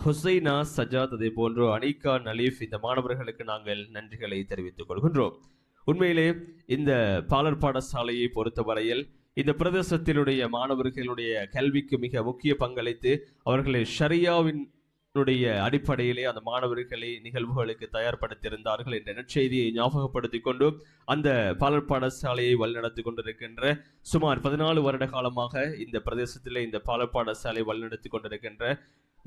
ஹுசைனா, சஜாத், அதே போன்று அனிகா, நலீஃப் இந்த மாணவர்களுக்கு நாங்கள் நன்றிகளை தெரிவித்துக் கொள்கின்றோம். உண்மையிலே இந்த பாலர் பாடசாலையை பொறுத்தவரையில் இந்த பிரதேசத்தினுடைய மாணவர்களுடைய கல்விக்கு மிக முக்கிய பங்களித்து அவர்களை ஷரியாவின் அடிப்படையிலே அந்த மாணவர்களை நிகழ்வுகளுக்கு தயார்படுத்தியிருந்தார்கள் என்ற நற்செய்தியை ஞாபகப்படுத்திக் கொண்டு அந்த பாலர் பாடசாலையை வழிநடத்தி கொண்டிருக்கின்ற சுமார் 14 வருட காலமாக இந்த பிரதேசத்திலே இந்த பாலர் பாடசாலை வழிநடத்தி கொண்டிருக்கின்ற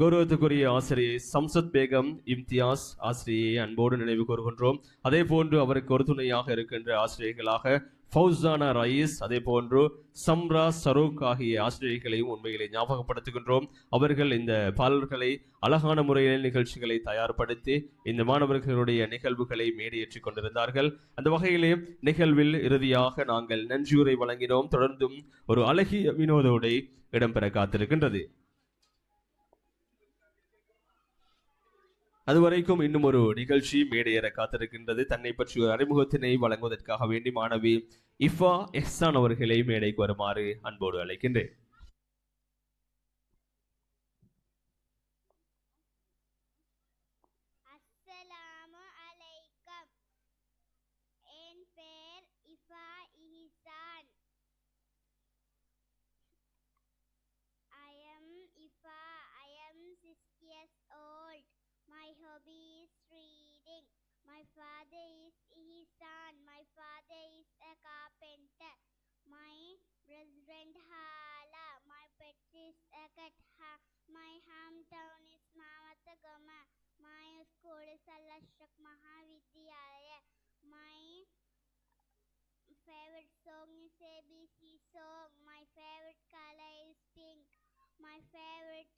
கௌரவத்துக்குரிய ஆசிரியை சம்சத் பேகம் இம்தியாஸ் ஆசிரியை அன்போடு நினைவு கூறுகின்றோம். அதே போன்று அவருக்கு ஒரு துணையாக இருக்கின்ற ஆசிரியர்களாக ஃபவுசானா ரயீஸ், அதே போன்று சம்ரா சரூக் ஆகிய ஆசிரியர்களையும் உண்மையிலே ஞாபகப்படுத்துகின்றோம். அவர்கள் இந்த பாடல்களை அழகான முறையில் நிகழ்ச்சிகளை தயார்படுத்தி இந்த மாணவர்களுடைய நிகழ்வுகளை மேடையேற்றிக் கொண்டிருந்தார்கள். அந்த வகையிலே நிகழ்வில் இறுதியாக நாங்கள் நன்றியுரை வழங்கினோம். தொடர்ந்தும் ஒரு அழகிய வினோதோடை இடம்பெற காத்திருக்கின்றது. அதுவரைக்கும் இன்னும் ஒரு நிகழ்ச்சி மேடையேற காத்திருக்கின்றது. தன்னை பற்றி ஒரு அறிமுகத்தினை வழங்குவதற்காக வேண்டி மாணவி இஃபா எஹ்சான் அவர்களை மேடைக்கு வருமாறு அன்போடு அழைக்கின்றேன். My hobby is reading. My father is Ihsan. My father is a carpenter. My resident Hala. My pet is a cat. My hometown is Mamatagama. My school is Al-Ashrak Mahavidyalaya. My favorite song is ABC song. My favorite color is pink. My favorite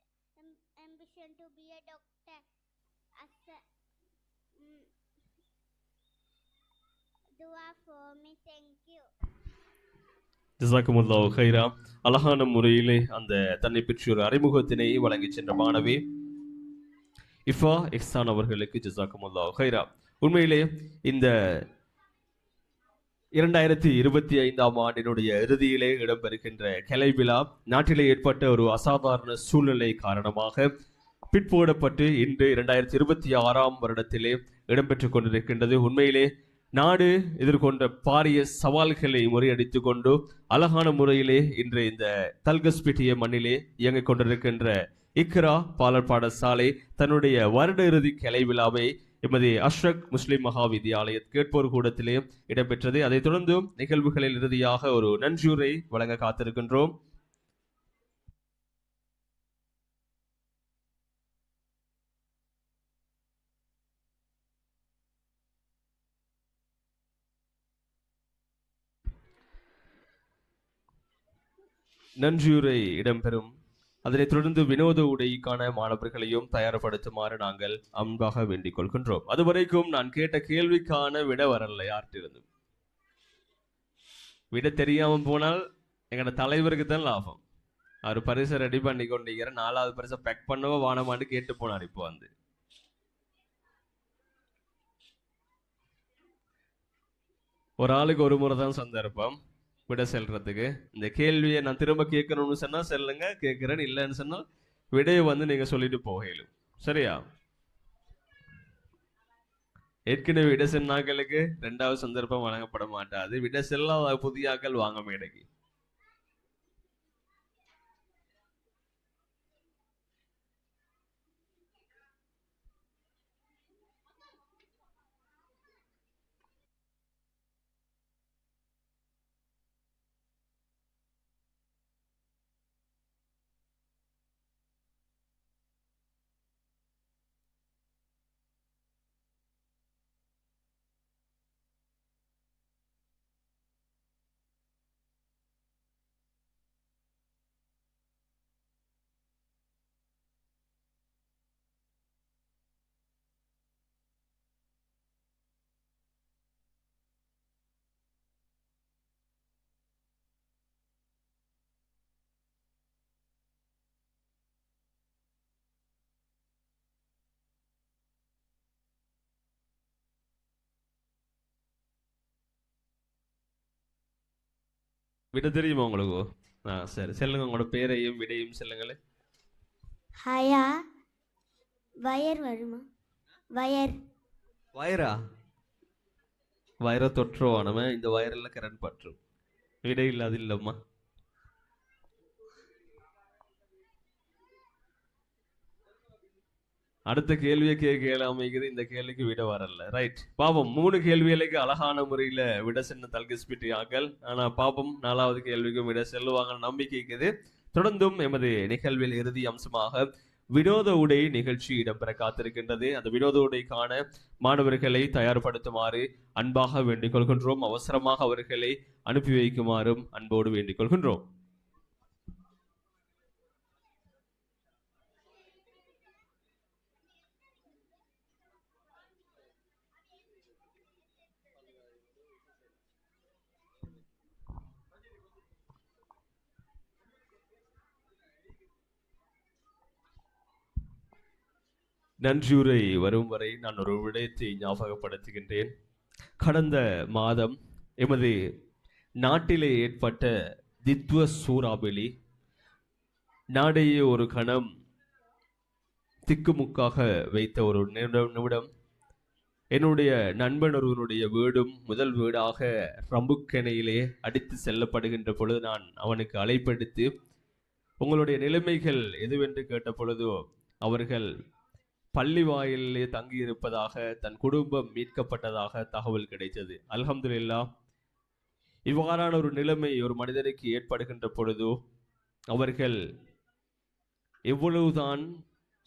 ambition to be a doctor. Dua for me, thank you. ஜஸாக்குமுல்லாஹு Khaira. அழகான முறையிலே அந்த தன்னை பற்றி ஒரு அறிமுகத்தினை வழங்கி சென்ற மாணவி இஃபா எஹ்சான் அவர்களுக்கு ஜஸாக்குமுல்லாஹு கைரா. உண்மையிலே இந்த 2025ஆம் ஆண்டினுடைய இறுதியிலே இடம்பெறுகின்ற கலை விழா நாட்டிலே ஏற்பட்ட ஒரு அசாதாரண சூழ்நிலை காரணமாக பிற்போடப்பட்டு இன்று 2026ஆம் வருடத்திலே இடம்பெற்றுக் கொண்டிருக்கின்றது. உண்மையிலே நாடு எதிர்கொண்ட பாரிய சவால்களை முறியடித்துக் கொண்டு அழகான முறையிலே இன்று இந்த தல்கஸ்பிட்டிய மண்ணிலே இயங்கிக் கொண்டிருக்கின்ற இக்ரா பாலர் பாடசாலை தன்னுடைய வருட இறுதி கலை விழாவை எமது அஷ்ரக் முஸ்லிம் மகா வித்யாலய கேட்போர் கூடத்திலே இடம்பெற்றது. அதைத் தொடர்ந்து நிகழ்வுகளில் இறுதியாக ஒரு நன்றியுரை வழங்க காத்திருக்கின்றோம். நன்றியுரை இடம்பெறும். அதனைத் தொடர்ந்து வினோத உடைக்கான மாணவர்களையும் தயார்படுத்துமாறு நாங்கள் அன்பாக வேண்டிக் கொள்கின்றோம். அதுவரைக்கும் நான் கேட்ட கேள்விக்கான விட வரல. யார்கிட்ட விட தெரியாம போனால் எங்களோட தலைவருக்கு தான் லாபம். அவர் பரிசை ரெடி பண்ணி கொண்டிருக்கிற 4வது பரிசை பேக் பண்ணவோ வானமான்னு கேட்டு போனார். இப்போ ஒரு ஆளுக்கு ஒரு முறை தான் சந்தர்ப்பம் விட செல்றதுக்கு. இந்த கேள்வியை நான் திரும்ப கேட்கணும்னு சொன்னா செல்லுங்க, கேட்கிறேன். இல்லைன்னு சொன்னா விடையை நீங்க சொல்லிட்டு போகலும். சரியா? ஏற்கனவே விட சென்னாக்களுக்கு 2வது சந்தர்ப்பம் வழங்கப்பட மாட்டாது. விட செல்லாத புதிய ஆக்கள் வாங்க மேடைக்கு. விட தெரியுமா உங்களுக்கு? சரி, செல்லுங்க. உங்களோட பேரையும் விடையும் செல்லுங்களே. ஹயா வயர் வருமா? வயர். வயரா? வயரை தொற்றுவோம் நம்ம, இந்த வயரில் கரண்ட் பற்றும். இடையில் அது இல்லம்மா. அடுத்த கேள்வியை கேட்க அமைக்குது, இந்த கேள்விக்கு விட வரல. ரைட், பாப்போம். 3 கேள்விகளுக்கு அழகான முறையில விட சென்ன தல்கிஸ்பிட்டியாக்கள். ஆனா பாப்போம் 4வது கேள்விக்கும் விட செல்லுவாங்க நம்பிக்கைக்குது. தொடர்ந்தும் எமது நிகழ்வில் இறுதி அம்சமாக வினோத உடை நிகழ்ச்சி இடம்பெற காத்திருக்கின்றது. அந்த வினோத உடைக்கான மாணவர்களை தயார்படுத்துமாறு அன்பாக வேண்டிக் கொள்கின்றோம். அவசரமாக அவர்களை அனுப்பி வைக்குமாறும் அன்போடு வேண்டிக் கொள்கின்றோம். நன்றியுரை வரும் வரை நான் ஒரு விடயத்தை ஞாபகப்படுத்துகின்றேன். கடந்த மாதம் எமது நாட்டிலே ஏற்பட்ட தித்வ சூறாவளி நாடையே ஒரு கணம் திக்குமுக்காக வைத்த ஒரு நிமிடம். என்னுடைய நண்பன் ஒருவனுடைய வீடும் முதல் வீடாக ரம்புக்கெனையிலே அடித்து செல்லப்படுகின்ற பொழுது நான் அவனுக்கு அழைப்பெடுத்து உங்களுடைய நிலைமைகள் எதுவென்று கேட்ட பொழுதோ அவர்கள் பள்ளி வாயிலே தங்கியிருப்பதாக, தன் குடும்பம் மீட்கப்பட்டதாக தகவல் கிடைத்தது. அல்ஹம்துலில்லாஹ். இவ்வாறான ஒரு நிலைமை ஒரு மனிதனுக்கு ஏற்படுகின்ற பொழுதோ அவர்கள் எவ்வளவுதான்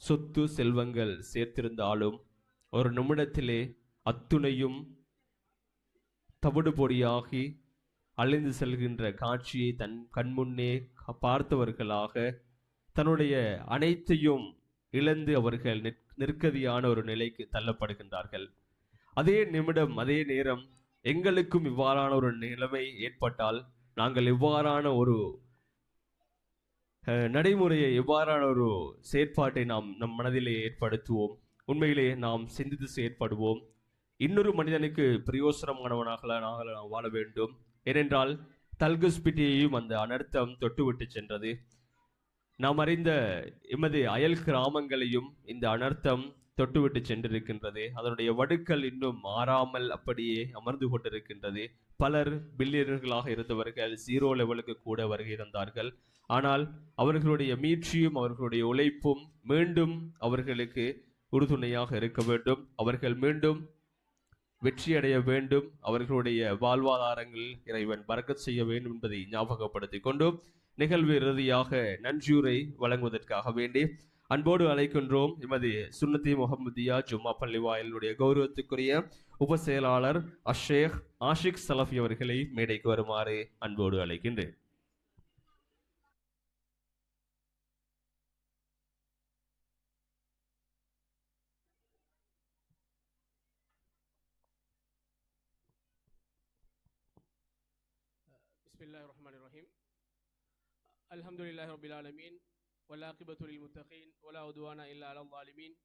சொத்து செல்வங்கள் சேர்த்திருந்தாலும் ஒரு நிமிடத்திலே அத்துணையும் தவிடு பொடியாகி அழிந்து செல்கின்ற காட்சியை தன் கண்முன்னே பார்த்தவர்களாக தன்னுடைய அனைத்தையும் இழந்து அவர்கள் நிற்கதியான ஒரு நிலைக்கு தள்ளப்படுகின்றார்கள். அதே நிமிடம், அதே நேரம் எங்களுக்கும் இவ்வாறான ஒரு நிலைமை ஏற்பட்டால் நாங்கள் இவ்வாறான ஒரு நடைமுறையை, எவ்வாறான ஒரு செயற்பாட்டை நாம் நம் மனதிலே ஏற்படுத்துவோம். உண்மையிலே நாம் சிந்தித்து செயற்படுவோம். இன்னொரு மனிதனுக்கு பிரயோசனமானவனாக நாங்கள் வாழ வேண்டும். ஏனென்றால் தல்குஸ்பிட்டியையும் அந்த அனர்த்தம் தொட்டுவிட்டு சென்றது. நாம் அறிந்த எமது அயல் கிராமங்களையும் இந்த அனர்த்தம் தொட்டுவிட்டு சென்றிருக்கின்றது. அதனுடைய வடுக்கள் இன்னும் மாறாமல் அப்படியே அமர்ந்து கொண்டிருக்கின்றது. பலர் பில்லியனர்களாக இருந்தவர்கள் 0 லெவலுக்கு கூட வருகை தந்தார்கள். ஆனால் அவர்களுடைய மீட்சியும் அவர்களுடைய உழைப்பும் மீண்டும் அவர்களுக்கு உறுதுணையாக இருக்க வேண்டும். அவர்கள் மீண்டும் வெற்றியடைய வேண்டும். அவர்களுடைய வாழ்வாதாரங்கள் இறைவன் பரக்கத் செய்ய வேண்டும் என்பதை ஞாபகப்படுத்திக் கொண்டு நிகழ்வு இறுதியாக நன்றியுரை வழங்குவதற்காக வேண்டி அன்போடு அழைக்கின்றோம் எமது சுன்னத்தி முஹம்மதியா ஜும்மா பள்ளி வாயிலுடைய கௌரவத்துக்குரிய உப செயலாளர் அஷேக் ஆஷிக் சலஃபி அவர்களை மேடைக்கு வருமாறு அன்போடு அழைக்கின்றேன். பிஸ்மில்லாஹிர் ரஹ்மானிர் ரஹீம். அல்ஹம்துலில்லாஹி ரப்பில் ஆலமீன் வல்-ஆகிபத்து லில்-முத்தகீன் வலா உத்வான இல்லா அலல் ஸாலிமீன்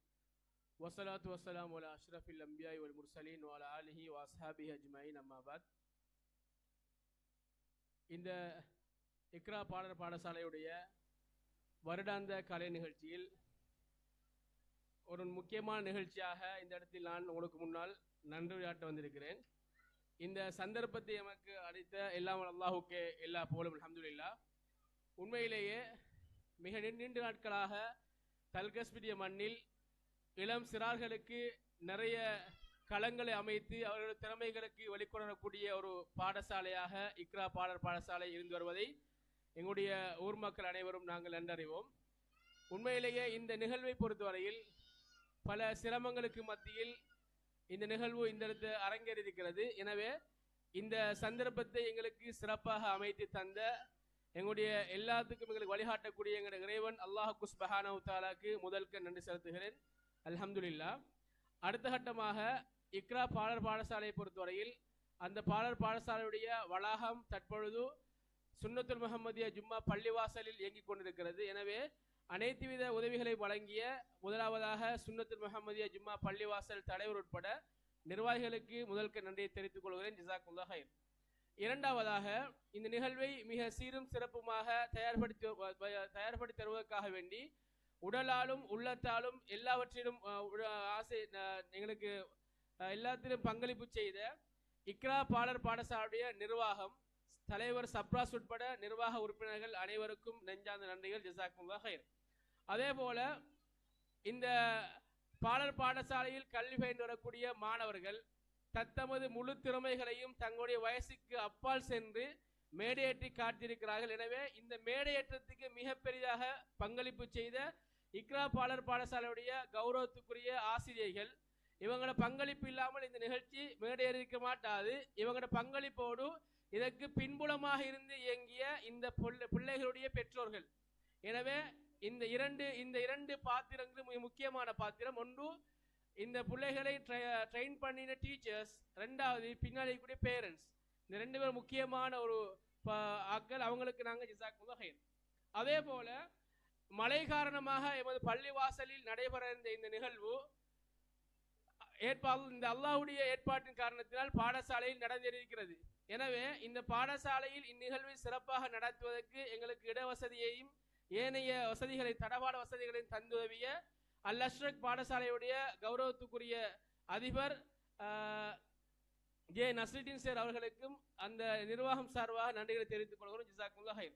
வஸ்ஸலாத்து வஸ்ஸலாமு அலா அஷ்ரஃபில் அன்பியாஇ வல் முர்ஸலீன் வ அலா ஆலிஹி வ அஸ்ஹாபிஹி அஜ்மஈன். அம்மா பாத். இந்த இக்ரா பாடசாலையுடைய வருடாந்த கலை நிகழ்ச்சியில் ஒரு முக்கியமான நிகழ்ச்சியாக இந்த இடத்தில் நான் உங்களுக்கு முன்னால் நன்றியாட்ட வந்திருக்கிறேன். இந்த சந்தர்ப்பத்தை எமக்கு அளித்த எல்லாம் அல்லாஹுக்கே எல்லா புகழும் அல்ஹம்துலில்லாஹ். உண்மையிலேயே மிக நீண்ட நாட்களாக தல்கஸ்பிட்டிய மண்ணில் இளம் சிறார்களுக்கு நிறைய களங்களை அமைத்து அவர்களது திறமைகளுக்கு வெளிக்கொணரக்கூடிய ஒரு பாடசாலையாக இக்ரா பாடசாலை இருந்து வருவதை எங்களுடைய ஊர் மக்கள் அனைவரும் நாங்கள் நன்றறிவோம். உண்மையிலேயே இந்த நிகழ்வை பொறுத்தவரையில் பல சிரமங்களுக்கு மத்தியில் இந்த நிகழ்வு இந்த இடத்து அரங்கேறியிருக்கிறது. எனவே இந்த சந்தர்ப்பத்தை எங்களுக்கு சிறப்பாக அமைத்து தந்த எங்களுடைய எல்லாத்துக்கும் எங்களுக்கு வழிகாட்டக்கூடிய எங்களுடைய இறைவன் அல்லாஹ் சுப்ஹானஹு தஆலாக்கு முதல்க நன்றி செலுத்துகிறேன். அல்ஹம்துலில்லாஹ். அடுத்த கட்டமாக இக்ரா பாடசாலையை பொறுத்தவரையில் அந்த பாடசாலையுடைய வளாகம் தற்பொழுது சுன்னத்துல் முஹம்மதியா ஜும்மா பள்ளிவாசலில் இயங்கிக் கொண்டிருக்கிறது. எனவே அனைத்து வித உதவிகளை வழங்கிய முதலாவதாக சுன்னத்துல் முஹம்மதியா ஜும்மா பள்ளிவாசல் தலைவர் உட்பட நிர்வாகிகளுக்கு முதல்க நன்றியை தெரிவித்துக் கொள்கிறேன். ஜஸாக்குல்லாஹ் ஹைர். இரண்டாவதாக இந்த நிகழ்வை மிக சீரும் சிறப்புமாக தயார்படுத்தி தருவதற்காக வேண்டி உடலாலும் உள்ளத்தாலும் எல்லாவற்றிலும் ஆசை எங்களுக்கு எல்லாத்திலும் பங்களிப்பு செய்த இக்ரா பாடசாலையுடைய நிர்வாகம், தலைவர் சப்ராஸ் உட்பட நிர்வாக உறுப்பினர்கள் அனைவருக்கும் நெஞ்சார்ந்த நன்றிகள். ஜஸாக்குமுல்லாஹ் ஹைர். அதே போல இந்த பாடசாலையில் கல்வி பயின்று வரக்கூடிய மாணவர்கள் தத்தமது முழு திறமைகளையும் தங்களுடைய வயசுக்கு அப்பால் சென்று மேடையேற்றி காட்டியிருக்கிறார்கள். எனவே இந்த மேடையேற்றத்துக்கு மிக பெரிதாக பங்களிப்பு செய்த இக்ரா பாடசாலையுடைய கௌரவத்துக்குரிய ஆசிரியர்கள், இவங்களோட பங்களிப்பு இல்லாமல் இந்த நிகழ்ச்சி மேடையேறிக்க மாட்டாது. இவங்களோட பங்களிப்போடு இதற்கு பின்புலமாக இருந்து இயங்கிய இந்த பிள்ளைகளுடைய பெற்றோர்கள். எனவே இந்த இரண்டு பாத்திரங்கள் மிக முக்கியமான பாத்திரம். ஒன்று இந்த பிள்ளைகளை ட்ரெயின் பண்ணின டீச்சர்ஸ், ரெண்டாவது பின்னாடி கூடிய பேரண்ட்ஸ். இந்த ரெண்டு பேரும் முக்கியமான ஒரு ஆட்கள். அவங்களுக்கு நாங்கள் ஜஸாக்குமுல்லாஹ் ஹைர். அதே போல மழை காரணமாக எமது பள்ளிவாசலில் நடைபெற இருந்த இந்த நிகழ்வு இந்த அல்லாஹ்வுடைய ஏற்பாட்டின் காரணத்தினால் பாடசாலையில் நடந்திருக்கிறது. எனவே இந்த பாடசாலையில் இந்நிகழ்வை சிறப்பாக நடத்துவதற்கு எங்களுக்கு இடவசதியையும் ஏனைய வசதிகளை தடபாட வசதிகளையும் தந்துதவிய அல் அஷ்ரக் பாடசாலையுடைய கௌரவத்துக்குரிய அதிபர் ஜே நஸ்ருதீன் சார் அவர்களுக்கும் அந்த நிர்வாகம் சார்பாக நன்றிகளை தெரிவித்துக் கொள்கிறோம். ஜஸாக்குமுல்லாஹ் ஹைர்.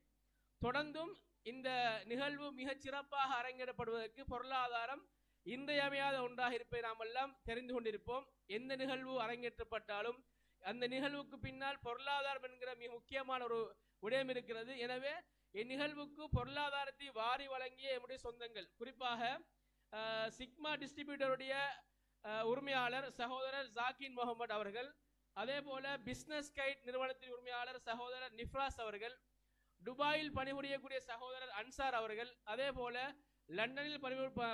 தொடர்ந்தும் இந்த நிகழ்வு மிகச் சிறப்பாக அரங்கேறப்படுவதற்கு பொருளாதாரம் இன்றியமையாத ஒன்றாக இருப்பதை நாம் எல்லாம் தெரிந்து கொண்டிருப்போம். எந்த நிகழ்வு அரங்கேற்றப்பட்டாலும் அந்த நிகழ்வுக்கு பின்னால் பொருளாதாரம் என்கிற மிக முக்கியமான ஒரு விடயம் இருக்கிறது. எனவே இந்நிகழ்வுக்கு பொருளாதாரத்தை வாரி வழங்கிய என்னுடைய சொந்தங்கள், குறிப்பாக சிக்மா டிஸ்ட்ரிபியூட்டருடைய உரிமையாளர் சகோதரர் ஜாக்கின் முகமது அவர்கள், அதே போல பிஸ்னஸ் கைட் நிறுவனத்தின் உரிமையாளர் சகோதரர் நிஃப்ராஸ் அவர்கள், துபாயில் பணிபுரியக்கூடிய சகோதரர் அன்சார் அவர்கள், அதே போல லண்டனில்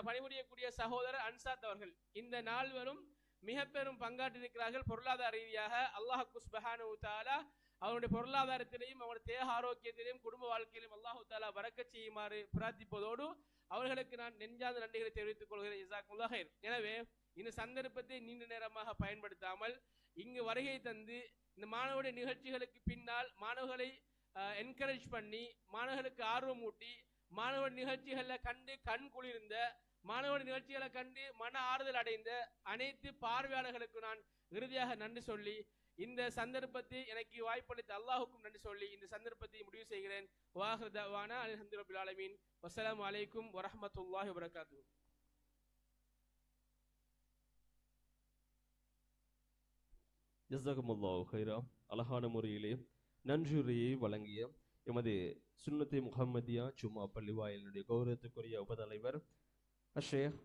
பணிபுரியக்கூடிய சகோதரர் அன்சாத் அவர்கள், இந்த நால்வரும் மிக பெரும் பங்காற்றிருக்கிறார்கள் பொருளாதார ரீதியாக. அல்லாஹ் சுப்ஹானஹு வ தஆலா அவருடைய பொருளாதாரத்திலையும் அவருடைய தேக ஆரோக்கியத்திலையும் குடும்ப வாழ்க்கையிலும் அல்லாஹு தஆலா பரக்கத் செய்யுமாறு பிரார்த்திப்பதோடு அவர்களுக்கு நான் நெஞ்சார்ந்த நன்றிகளை தெரிவித்துக் கொள்கிறேன். ஜஸாக்குமுல்லாஹ் ஹைர். எனவே இந்த சந்தர்ப்பத்தை நீண்ட நேரமாக பயன்படுத்தாமல் இங்கு வருகை தந்து இந்த மாணவருடைய நிகழ்ச்சிகளுக்கு பின்னால் மாணவர்களை என்கரேஜ் பண்ணி, மாணவர்களுக்கு ஆர்வம் ஊட்டி, மாணவர் நிகழ்ச்சிகளை கண்டு கண் குளிர்ந்த, மாணவர் நிகழ்ச்சிகளை கண்டு மன ஆறுதல் அடைந்த அனைத்து பார்வையாளர்களுக்கு நான் இறுதியாக நன்றி சொல்லி, இந்த சந்தர்ப்பத்தை எனக்கு வாய்ப்பளித்த அல்லாஹுக்கும் நன்றி சொல்லி இந்த சந்தர்ப்பத்தை முடிவு செய்கிறேன். வாஹிர் தஅவானா அல்ஹம்துலில்லாஹி ஆலமீன். வஸ்ஸலாமு அலைக்கும் வரஹ்மத்துல்லாஹி வபரகாத்துஹு. ஜஸாக்குமுல்லாஹ் ஹைரா. அழகான முறையிலே நன்றியுரையை வழங்கிய எமது சுன்னத்தே முஹம்மதியா ஜும்மா பள்ளி வாயிலுடைய கௌரவத்துக்குரிய உபதலைவர் ஷேக்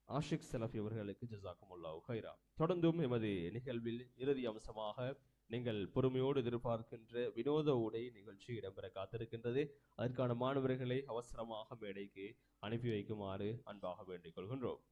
ஆஷிக் சலஃபி அவர்களுக்கு ஜஸாக்குமுல்லாஹ் ஹைரா. தொடர்ந்தும் எமது நிகழ்வில் இறுதி அம்சமாக நீங்கள் பொறுமையோடு எதிர்பார்க்கின்ற வினோத உடை நிகழ்ச்சி இடம்பெற காத்திருக்கின்றது. அதற்கான மாணவர்களை அவசரமாக மேடைக்கு அனுப்பி வைக்குமாறு அன்பாக வேண்டிக் கொள்கின்றோம்.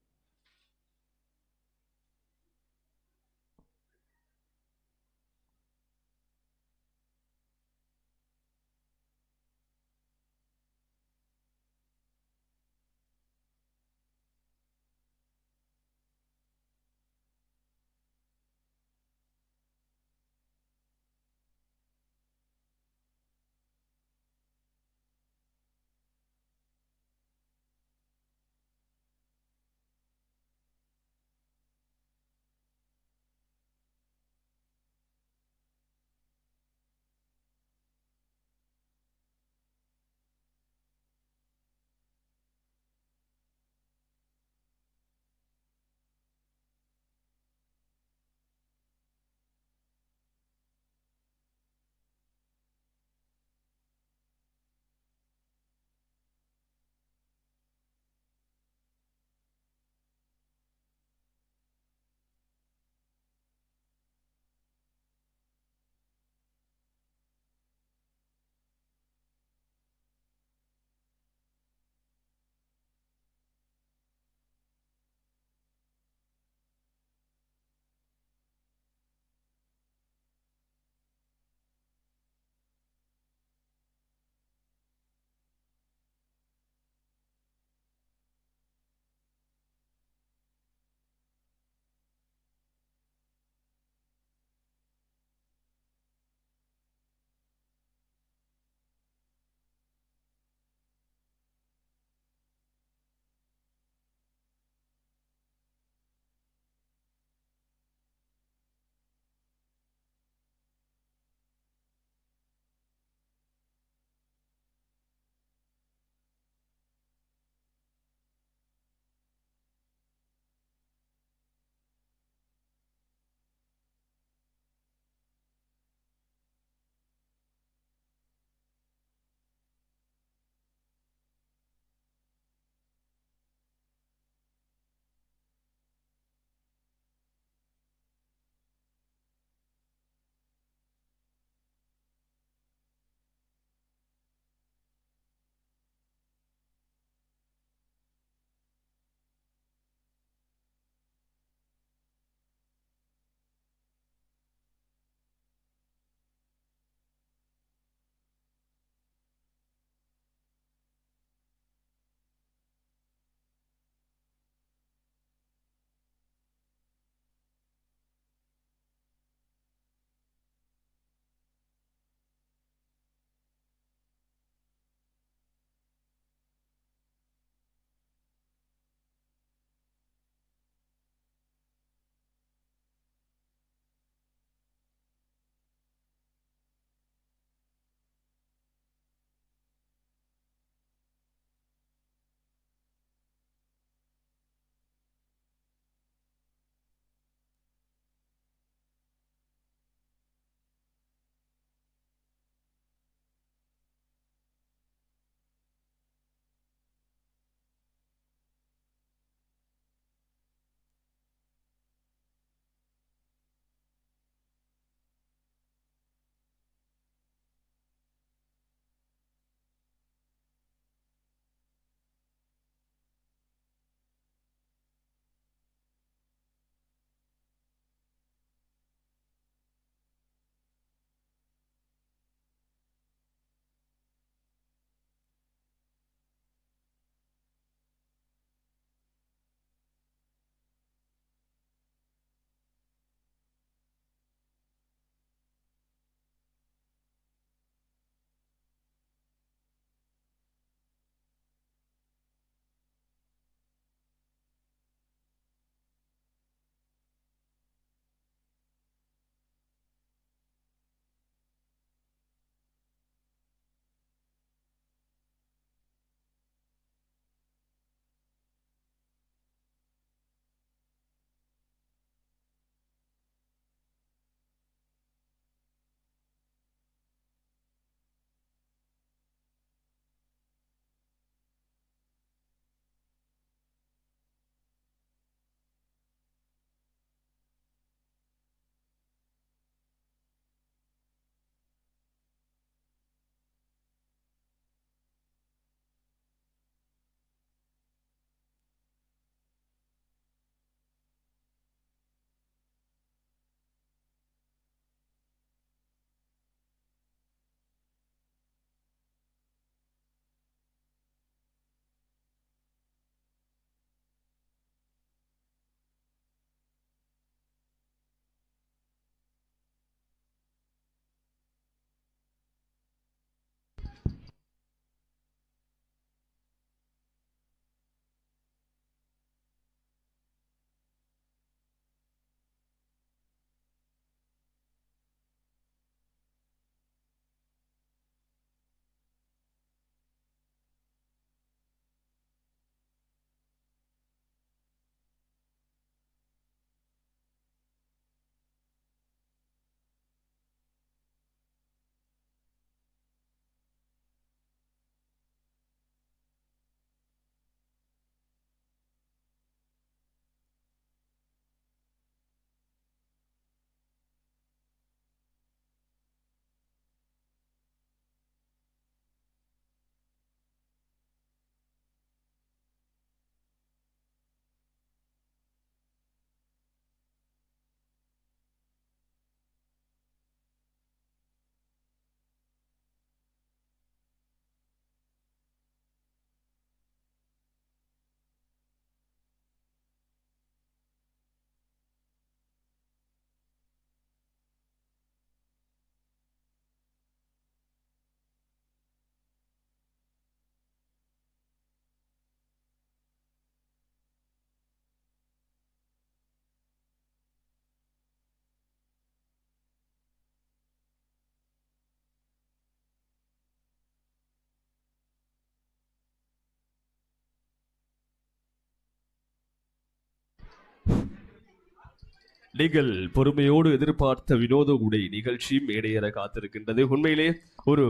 நீங்கள் பொறுமையோடு எதிர்பார்த்த வினோத உடை நிகழ்ச்சி மேடையேற காத்திருக்கின்றது. உண்மையிலே ஒரு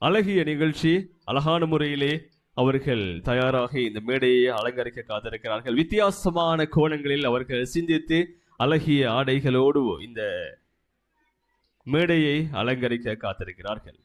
அழகிய நிகழ்ச்சி. அழகான முறையிலே அவர்கள் தயாராக இந்த மேடையை அலங்கரிக்க காத்திருக்கிறார்கள். வித்தியாசமான கோணங்களில் அவர்கள் சிந்தித்து அழகிய ஆடைகளோடு இந்த மேடையை அலங்கரிக்க காத்திருக்கிறார்கள்.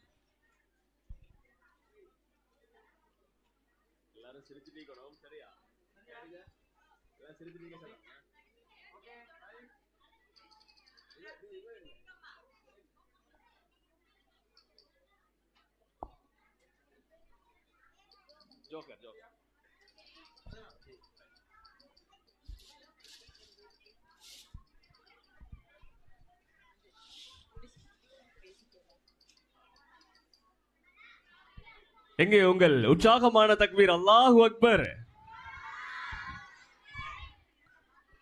எங்கே உங்கள் உற்சாகமான தக்பீர்? அல்லாஹு அக்பர்.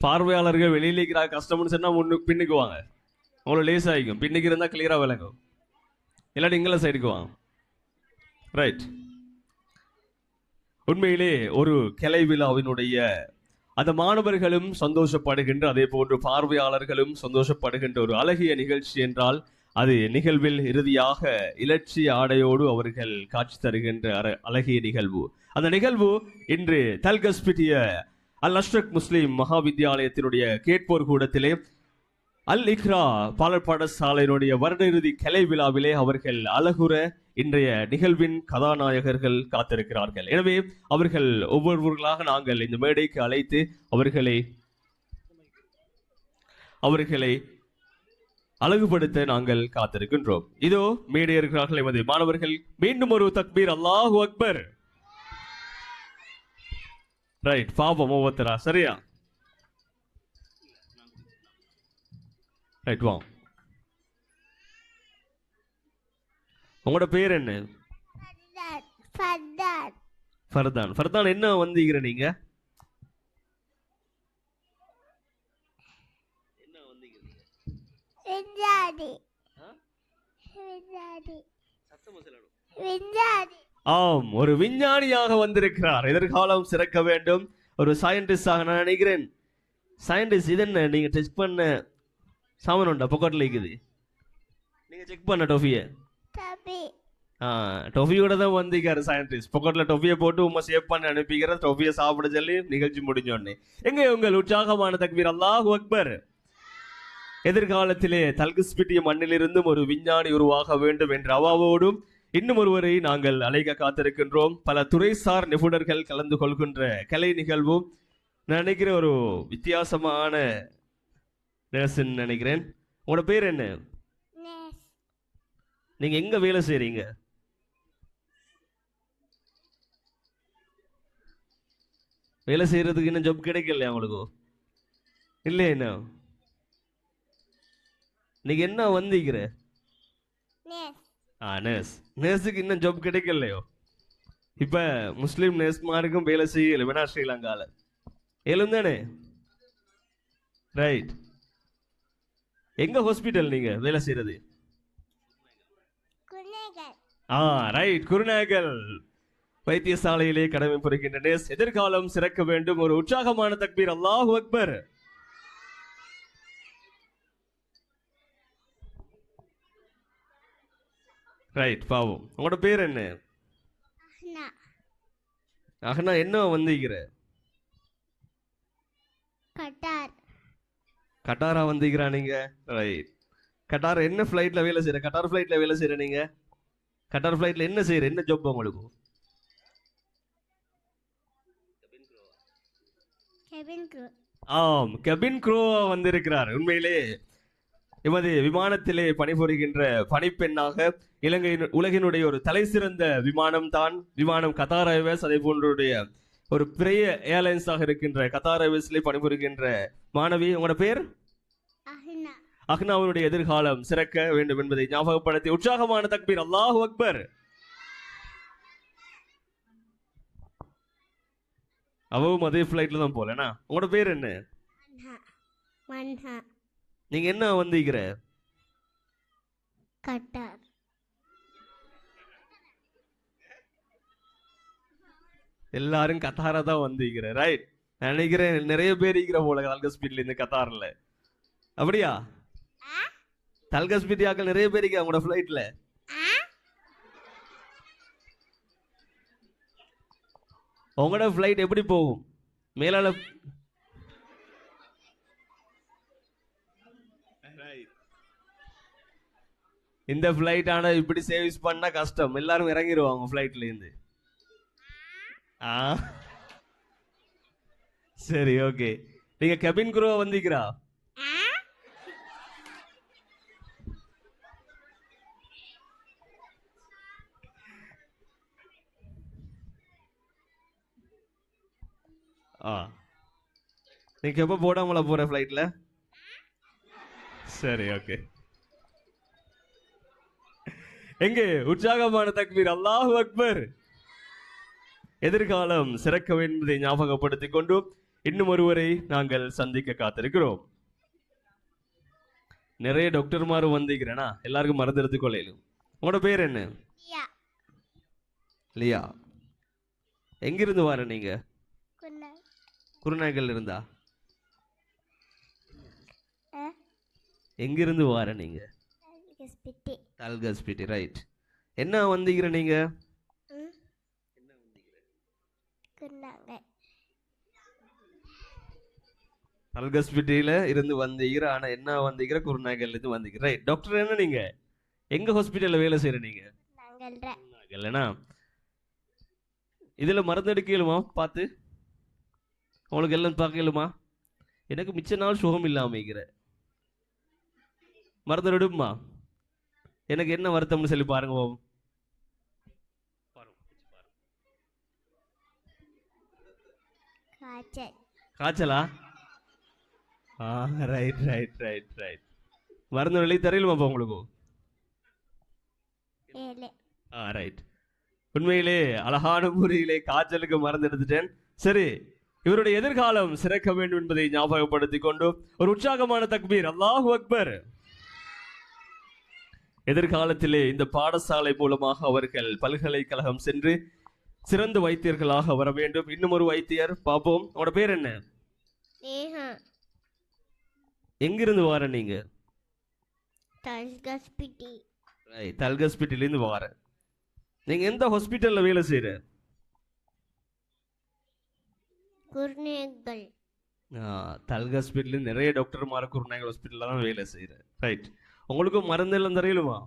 பார்வையாளர்கள் வெளியில இருக்கிற கஷ்டம்னு சொன்னா பின்னுக்கு வாங்க, அவ்வளவு லேஸ் ஆகிக்கும். பின்னுக்கு இருந்தா கிளியரா விளங்கும், இல்லாட்டி இங்கில சைடுக்கு வாங்க. ரைட். உண்மையிலே ஒரு கலை விழாவினுடைய அந்த மாணவர்களும் சந்தோஷப்படுகின்ற, அதே போன்று பார்வையாளர்களும் சந்தோஷப்படுகின்ற ஒரு அழகிய நிகழ்ச்சி என்றால் அது நிகழ்வில் இறுதியாக இலட்சிய ஆடையோடு அவர்கள் காட்சி தருகின்ற அழகிய நிகழ்வு. அந்த நிகழ்வு இன்று தல்கஸ்பிட்டிய அல் அஷ்ரக் முஸ்லிம் மகாவித்யாலயத்தினுடைய கேட்போர் கூடத்திலே அல் இக்ரா பாலர் பாடசாலையினுடைய வருட இறுதி கலை விழாவிலே அவர்கள் அழகுற இன்றைய நிகழ்வின் கதாநாயகர்கள் காத்திருக்கிறார்கள். எனவே அவர்கள் ஒவ்வொருவர்களாக நாங்கள் இந்த மேடைக்கு அழைத்து அவர்களை அழகுபடுத்த நாங்கள் காத்திருக்கின்றோம். இதோ மேடை இருக்கிறார்கள் எமது மாணவர்கள். மீண்டும் ஒரு தக்பீர், அல்லாஹு அக்பர். ரைட், பாபம் ஒவ்வொருத்தரா, சரியா? ரைட், வா. உங்களோட பேர் என்ன? ஃபர்தான். ஃபர்தான், என்ன வந்தீங்க நீங்க? ஆம், ஒரு விஞ்ஞானியாக வந்திருக்கிறார். எதிர்காலம் சிறக்க வேண்டும். ஒரு சயின்டிஸ்டாக நான் நினைக்கிறேன். சயின்டிஸ்ட் இது என்ன? நீங்க டெஸ்ட் பண்ண சாமான் உண்டா? பொக்கெட்ல இருக்குது, நீங்க செக் பண்ண டொஃபியை. டொஃபியோட தான் வந்திருக்காரு சயின்டிஸ்ட். பொக்கெட்ல டொஃபியை போட்டு உமா சேவ் பண்ணி அனுப்பிக்கிற, டொஃபியை சாப்பிட சொல்லி நிகழ்ச்சி முடிஞ்சோடனே. எங்க உங்கள் உற்சாகமான தக்பீர், அல்லாஹு அக்பர். எதிர்காலத்திலே தல்கஸ்பிட்டிய மண்ணிலிருந்தும் ஒரு விஞ்ஞானி உருவாக வேண்டும் என்ற அவாவோடும் இன்னும் ஒருவரை நாங்கள் அழைக்க காத்திருக்கின்றோம். பல துறைசார் நிபுணர்கள் கலந்து கொள்கின்ற கலை நிகழ்வும் நினைக்கிற ஒரு வித்தியாசமான நினைக்கிறேன். உங்களோட பேர் என்ன? நீங்க எங்க வேலை செய்றீங்க? வேலை செய்யறதுக்கு இன்னும் ஜாப் கிடைக்கலையா உங்களுக்கு? இல்லை, என்ன நீங்க என்ன வந்தீங்க? நேர்ஸுக்கு இன்னும் ஜாப் கிடைக்கலையோ? இப்ப முஸ்லீம் நேர்ஸ்மாருக்கும் வேலை செய்யல வேணா ஸ்ரீலங்கால ஏழுந்தானே? ரைட். எங்க ஹாஸ்பிட்டல் நீங்க வேலை செய்யறது? ரைட், குருநாகல் வைத்தியசாலையிலே கடமை புரிகின்ற நேர்ஸ். எதிர்காலம் சிறக்க வேண்டும். ஒரு உற்சாகமான தக்பீர், அல்லாஹு அக்பர். ரைட், பாவம். உங்களோட பேர் என்ன? அஹ்னா. என்ன வந்தீங்க? கட்டாரா வந்தீங்களா நீங்க? ரைட். கட்டார் என்ன ஃபிளைட்ல வேலை செய்யற? கட்டார் ஃபிளைட்ல வேலை செய்யற நீங்க? கட்டார் ஃபிளைட்ல என்ன செய்யற? என்ன ஜாப் உங்களுக்கு? ஆம், கெபின் க்ரூ வந்திருக்கிறார். உண்மையிலே எமது விமானத்திலே பணிபுரிகின்ற பணிப்பெண்ணாக உலகினுடைய ஒரு தலை சிறந்த விமானம் தான் விமானம் கத்தார் ஏர்வேஸ். அதே போன்றுடைய ஒரு பெரிய ஏர்லைன்ஸாக இருக்கின்ற கத்தார் ஏர்வேஸ்ல பணிபுரிகின்ற மாணவி. உங்களோட பேர்? அஹ்னாவுடைய எதிர்காலம் சிறக்க வேண்டும் என்பதை ஞாபகப்படுத்தி உற்சாகமான தக்பீர், அல்லாஹு அக்பர். அவவும் அதே பிளைட்ல தான் போலனா? உங்களோட பேர் என்ன? நீங்க என்ன வந்தீங்க? கட்டார். எல்லாரும் கத்தாரா தான் வந்தீங்க. ரைட். நான் நினைக்கிறேன் நிறைய பேர் இருக்கிற போல தல்கா ஸ்பீட்ல இந்த கத்தார்ல. அப்படியா? தல்கா ஸ்பீட் ஆக்கள் நிறைய பேர் இருக்க உங்களோட ஃபிளைட்ல. உங்களோட ஃபிளைட் எப்படி போகும்? மேலால இந்த ஃபிளைட் ஆனா இப்படி சர்வீஸ் பண்ணா கஷ்டம், எல்லாரும் இறங்கிடுவாங்க ஃபிளைட்ல இருந்து. ஆ சரி, ஓகே. நீங்க கெபின் குரூவா வந்திக்கிறா? ஆ நீங்க எப்போ போடாமல போற ஃபிளைட்ல? சரி, ஓகே. எங்கே உற்சாகமான தக்பீர், அல்லாஹு அக்பர். எதிர்காலம் சிறக்க என்பதை ஞாபகப்படுத்திக் கொண்டு இன்னும் ஒருவரை நாங்கள் சந்திக்க காத்திருக்கிறோம். நிறைய டாக்டர்மாரும் வந்திருக்கிறேனா, எல்லாருக்கும் மருந்து எடுத்துக்கொள்ளும். உங்களோட பேர் என்ன? லியா. லியா. எங்கிருந்து வர நீங்க? குன்னா. குருநாகல் இருந்தா? எங்கிருந்து வர நீங்க? ஹாஸ்பிட்டல். தல்கஸ்பிட்டி, ரைட். என்ன வந்தீங்க நீங்க? குன்னாங்க. தல்கஸ்பிட்டியில இருந்து வந்தீங்க. ஆனா என்ன வந்தீங்க? குருநாகல்ல இருந்து வந்தீங்க, ரைட். டாக்டர் என்ன நீங்க? எங்க ஹாஸ்பிட்டல்ல வேலை செய்யற நீங்க? குருநாகல்னா இதுல மருந்து எடுக்கலுமா? பார்த்து உங்களுக்கு எல்லாம் பார்க்கலுமா? எனக்கு மிச்ச நாள் சுகம் இல்லாம இருக்கிற மருந்து எடுப்புமா? எனக்கு என்ன வருத்தம்னு சொல்லி பாருங்க. காய்ச்சல். காய்ச்சலா? Right right right right. மருந்து வெளியே தெரியலுமாப்பா உங்களுக்கு? ரைட். உண்மையிலே அழகான முறையிலே காய்ச்சலுக்கு மருந்து எடுத்துட்டேன். சரி, இவருடைய எதிர்காலம் சிறக்க வேண்டும் என்பதை ஞாபகப்படுத்திக் கொண்டு ஒரு உற்சாகமான தக்பீர், அல்லாஹு அக்பர். எதிர்காலத்திலே இந்த பாடசாலை மூலமாக அவர்கள் பல்கலைக்கழகம் சென்று சிறந்த வைத்தியர்களாக வர வேண்டும். இன்னும் ஒரு வைத்தியர் பாப்போம். உங்களோட பேர் என்ன? எங்கிருந்து வர நீங்க? தல்கஸ்பிட்டில இருந்து வர. நீங்க எந்த ஹாஸ்பிட்டல்ல வேலை செய்யற? குருநாகல். தல்கஸ்பிட்டில நிறைய டாக்டர்மார் குருநாகல் ஹாஸ்பிட்டல்ல தான் வேலை செய்யற, ரைட். உங்களுக்கு மருந்து எல்லாம் தெரியலுமா?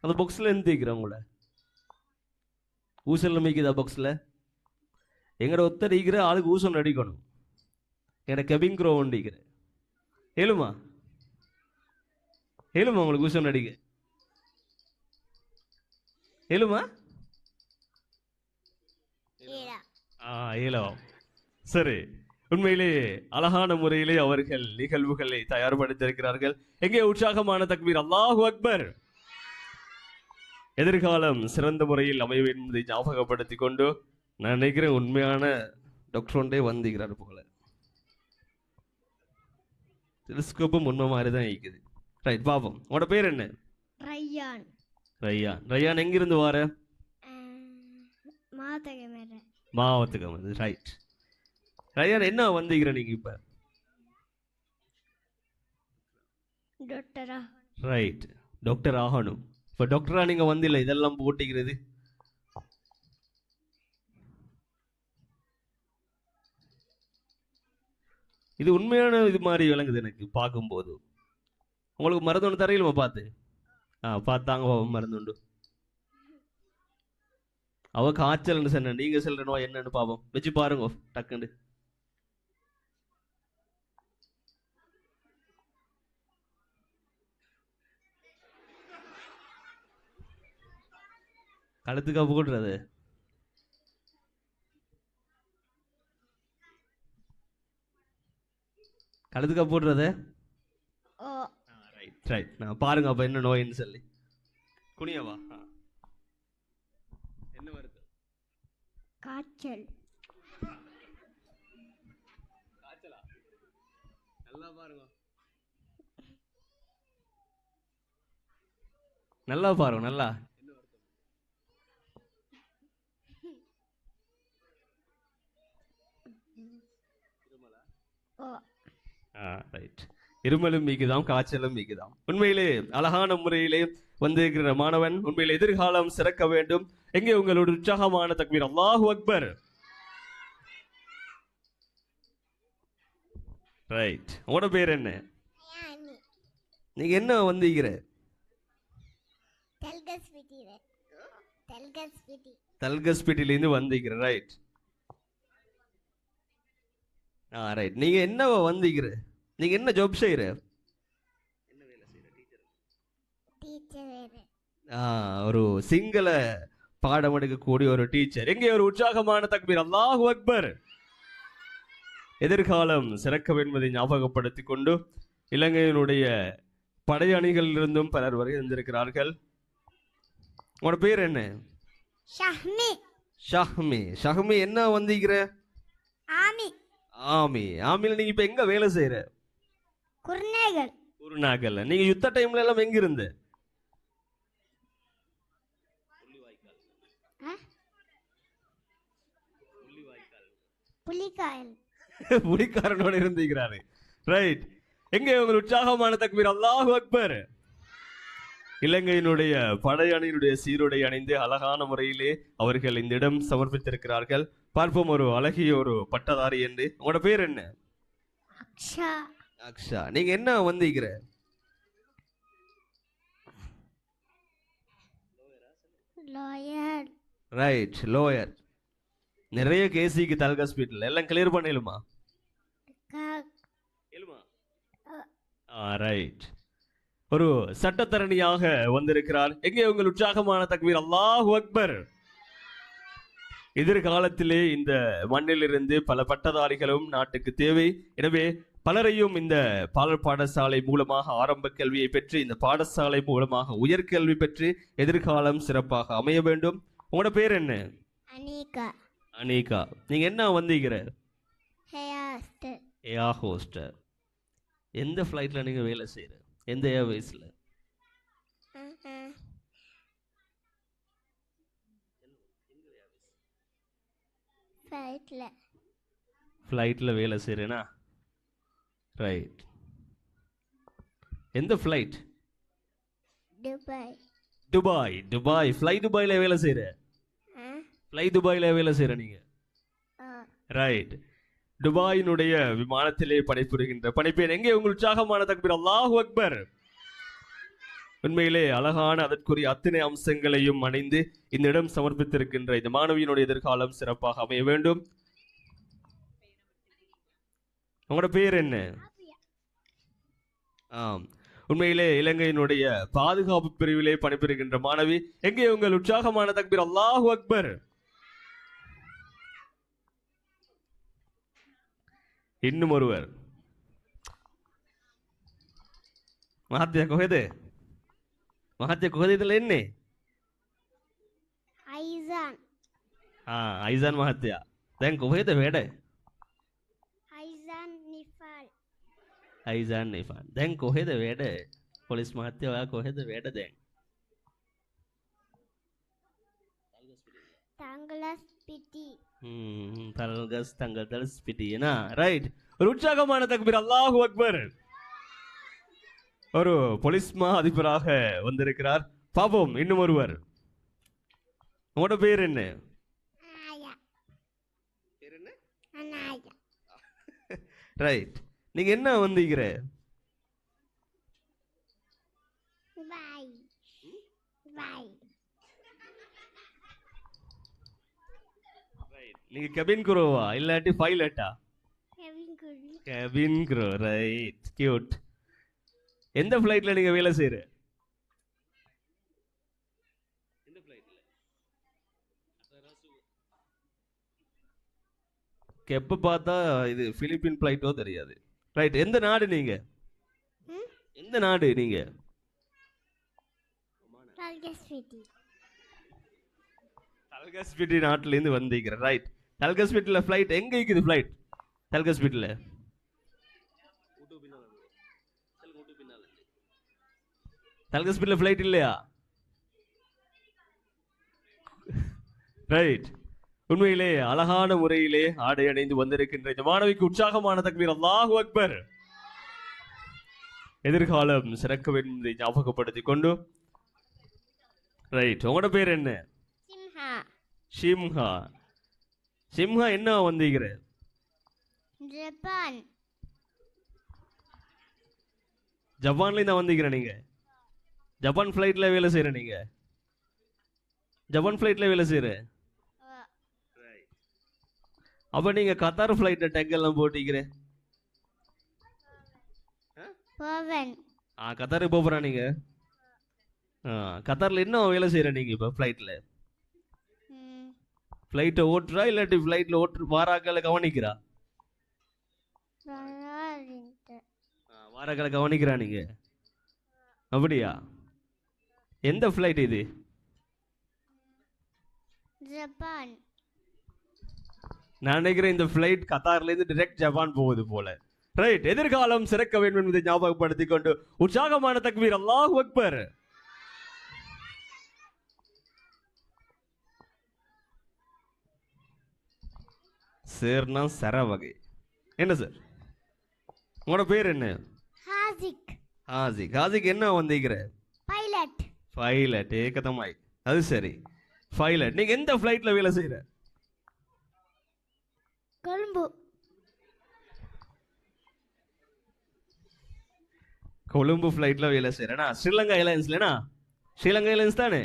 அந்த பாக்ஸ்ல எந்த உங்கள ஊசல் மிக்குதா பாக்ஸ்ல? எங்கட ஒத்தடிக்கிற ஆளுக்கு ஊசல் அடிக்கணும். எங்கட கெபின் க்ரோ ஒண்டிக்கிற ஏழுமா ஏழுமா உங்களுக்கு ஊசல் அடிக்க ஏழுமா? ஏழோ. சரி, உண்மையிலே அழகான முறையிலே அவர்கள் நிகழ்வுகளை தயார்படுத்தியிருக்கிறார்கள். எங்கே உற்சாகமான தக்பீர், அல்லாஹு அக்பர். எதிர்காலம் சிறந்த முறையில் அமைய வேண்டும் என்பதை ஞாபகப்படுத்திக் கொண்டு நான் நினைக்கிறேன் உண்மையான டாக்டர் ஒன்றே வந்திருக்கிறார் போல. டெலிஸ்கோப்பும் உண்மை மாதிரி தான் இருக்குது, ரைட். பாப்போம். உங்களோட பேர் என்ன? ரய்யான். ரய்யான். ரய்யான் எங்கிருந்து வர? மாவத்துக்கு வந்து, ரைட். ரய்யான் என்ன வந்தீங்க நீங்க இப்ப? டாக்டரா? ரைட், டாக்டர் ஆகணும். இப்ப டாக்டரா நீங்க வந்தில்ல, இதெல்லாம் போட்டிக்கிறது. இது உண்மையான இது மாதிரி விளங்குது எனக்கு பார்க்கும்போது. உங்களுக்கு மருந்து ஒன்று தரையிலுமா? பார்த்து பார்த்தாங்க மருந்து உண்டு. அவ காய்ச்சல்னு சொன்ன, நீங்க சொல்ற நோய் என்னன்னு பாப்போம். வச்சு பாருங்க டக்குன்னு. கழுத்துக்கா போடுறது? கழுத்துக்கா போடுறது? Right right. நான் பாருங்க அப்ப என்ன நோயின்னு சொல்லி. குனியவா? என்ன வருது? காய்ச்சல். காய்ச்சலா? நல்லா பாருங்க, நல்லா பாருங்க, நல்லா. ஓ ரைட். இருமலும் மிகுதாம், காய்ச்சலும் மிகுதாம். உண்மையிலே அழகான முறையிலே வந்திருக்கிற மாணவன் உண்மையிலே எதிர்காலம் சிறக்க வேண்டும். எங்கே உங்களோட உற்சாகமான தக்பீர்? அல்லாஹு அக்பர். ரைட். உங்களோட பேர் என்ன? யானி நீங்க என்ன வந்தீங்கிற? தல்கஸ்பிட்டிலேருந்து வந்தீங்கிற. ரைட். ரைட். நீங்க என்ன வந்தீங்கிற? நீங்க என்ன ஜாப் செய்யற? ஒரு சிங்கள பாடம் எடுக்கக்கூடிய ஒரு டீச்சர். எங்கே ஒரு உற்சாகமான தக்பீர்? அல்லாஹு அக்பர். எதிர்காலம் சிறக்க என்பதை ஞாபகப்படுத்திக் கொண்டு இலங்கையினுடைய படையணிகளிலிருந்தும் பலர் வருகின்றிருக்கிறார்கள். உங்களோட பேர் என்ன? ஷஹ்மி. ஷஹ்மி. ஷஹ்மி என்ன வந்தீங்கிற? ஆமி. ஆமி. ஆமில நீங்க இப்ப எங்க வேலை செய்யற? குருநாகல். குருநாகல்ல. நீங்க யுத்த டைம்ல எல்லாம் எங்க இருந்த? புலிகாயல். புலிக்காரனோட இருந்திருக்கிறாரு. ரைட். எங்கே உங்கள் உற்சாகமான தக்பீர்? அல்லாஹு அக்பர். இலங்கையினுடைய படையணியினுடைய சீருடை அணிந்து அழகான முறையிலே அவர்கள் இந்த இடம் சமர்ப்பித்திருக்கிறார்கள். பார்ப்போம் ஒரு அழகிய ஒரு பட்டதாரி என்று. உங்களோட பேர் என்ன? அக்ஷா. அக்ஷா. நீங்க என்ன வந்தீங்கிற? லாயர். ரைட். லோயர். நிறைய கேசிக்கு தல்கஸ்பீட்டில் எல்லாம் கிளியர் பண்ணிடுமா? ரைட். ஒரு சட்டத்தரணியாக வந்திருக்கிறார். எங்கே உங்கள் உற்சாகமான தக்பீர்? அல்லாஹு அக்பர். எதிர்காலத்திலே இந்த மண்ணிலிருந்து பல பட்டதாரிகளும் நாட்டுக்கு தேவை. எனவே பலரையும் இந்த பாடசாலை மூலமாக ஆரம்ப கல்வியை பெற்று இந்த பாடசாலை மூலமாக உயர்கல்வி பெற்று எதிர்காலம் சிறப்பாக அமைய வேண்டும். உங்களோட பேர் என்ன? அனிகா. அனிகா. நீங்க என்ன வந்தீங்கிற? ஹேயாஸ்டர். ஏர் ஹோஸ்டர். எந்த ஃப்ளைட்ல நீங்க வேலை செய்யற? எந்த ஏர்வேஸ்ல? ஃப்ளைட்ல வேலை செய்யறேனா? ரைட். எந்த flight? Dubai. Dubai. Dubai. Fly துபாயில வேலை செய்யற? ஃப்ளை துபாயில வேலை செய்யற நீங்க? ரைட். துபாயினுடைய விமானத்திலே பணிபுரிகின்ற பணிப்பேன். எங்கே உங்கள் உற்சாகமான தக்பீர்? அல்லாஹு அக்பர். உண்மையிலே அழகான அதற்குரிய அத்தனை அம்சங்களையும் அணிந்து இந்த இடம் சமர்ப்பித்திருக்கின்ற இந்த மாணவியினுடைய எதிர்காலம் சிறப்பாக அமைய வேண்டும். உங்களோட பேர் என்ன? ஆம். உண்மையிலே இலங்கையினுடைய பாதுகாப்பு பிரிவிலே பணிபுரிகின்ற மாணவி. எங்கே உங்கள் உற்சாகமான தக்பீர்? அல்லாஹு அக்பர். இன்னும் ஒருவர். මහත්ය කොහෙද? මහත්ය කොහෙද ඉඳලා එන්නේ? ஐசான். අයිසන් මහත්තයා. දැන් කොහෙද වැඩ? ஐசான் நிஃபால். අයිසන් නිෆාන්. දැන් කොහෙද වැඩ? පොලිස් මහත්තයා ඔයා කොහෙද වැඩ දැන්? தங்கலஸ்பிட்டி. தல்கஸ் தங்கதல்ஸ் பிட்டியனா. ரைட். ஒரு உற்சாகமான தக்பீர். அல்லாஹு அக்பர். ஒரு போலீஸ் மா அதிபராக வந்திருக்கிறார். பாப்போம் இன்னும் ஒருவர். உங்களோட பேர் என்ன? ஆயா. பேர் என்ன? அனாயா. ரைட். நீங்க என்ன வந்தீங்கிற? பாய். பாய். நீங்க கெபின் குரோவா இல்லாட்டி பைலட்டா? Cabin crew. Cabin crew. Right. Cute. எந்த ஃப்ளைட்ல நீங்க வேலை செய்யற? எந்த ஃப்ளைட்ல? எப்ப பார்த்தா இது பிலிப்பின் ஃப்ளைட்டோ தெரியாது. ரைட். எந்த நாடு நீங்க? எந்த நாடு நீங்க? தல்கஸ்பிட்டி. தல்கஸ்பிட்டி நாட்டுல இருந்து வந்தீங்க. ரைட். தல்கஸ்பிட்டில ஃப்ளைட் எங்க இருக்குது? ஃப்ளைட் தல்கஸ்பிட்டில தல்கஸ்பிட்டில ஃப்ளைட் இல்லையா? ரைட். உண்மையிலே அழகான முறையிலே ஆடை அணிந்து வந்திருக்கின்ற இந்த மாணவிக்கு உற்சாகமான தக்பீர். அல்லாஹு அக்பர். எதிர்காலம் சிறக்க வேண்டும் என்பதை ஞாபகப்படுத்திக் கொண்டு ரைட். உங்களோட பேர் என்ன? சிம்ஹா. ஷிம்ஹா. சிம்ஹா என்ன வந்தீங்கிற? ஜப்பான். ஜப்பான்ல தான் வந்தீங்கிற நீங்க? ஜப்பான் ஃப்ளைட்ல வேலை செய்யற நீங்க? ஜப்பான் ஃப்ளைட்ல வேலை செய்யற? அப்ப நீங்க கத்தார் ஃப்ளைட்ல டேக் எல்லாம் போட்டீங்க? போவன். கத்தாருக்கு போறா நீங்க? கத்தார்ல என்ன வேலை செய்யற நீங்க இப்ப ஃப்ளைட்ல? ஃப்ளைட்டை ஓட்டுறா இல்லாட்டி ஃப்ளைட்ல ஓட்டு வாராக்களை கவனிக்கிறா? வாராக்களை கவனிக்கிறா நீங்க? அப்படியா? எந்த ஃப்ளைட் இது? ஜப்பான். நான் நினைக்கிறேன் இந்த ஃப்ளைட் கத்தார்ல இருந்து டைரக்ட் ஜப்பான் போகுது போல. ரைட். எதிர்காலம் சிறக்க வேண்டும் என்பதை ஞாபகப்படுத்திக் கொண்டு உற்சாகமான தக்பீர். அல்லாஹு அக்பர். சேர்னா சர வகை. என்ன சார் உங்களோட பேர் என்ன? ஹாசிக். ஹாசிக். ஹாசிக் என்ன வந்தீங்கிற? பைலட். பைலட். ஏகதமாய். அது சரி. பைலட். நீங்க எந்த ஃப்ளைட்ல வேலை செய்யற? கொழும்பு. கொழும்பு ஃப்ளைட்ல வேலை செய்யறேனா? ஸ்ரீலங்கா ஏர்லைன்ஸ்லனா? ஸ்ரீலங்கா ஏர்லைன்ஸ் தானே?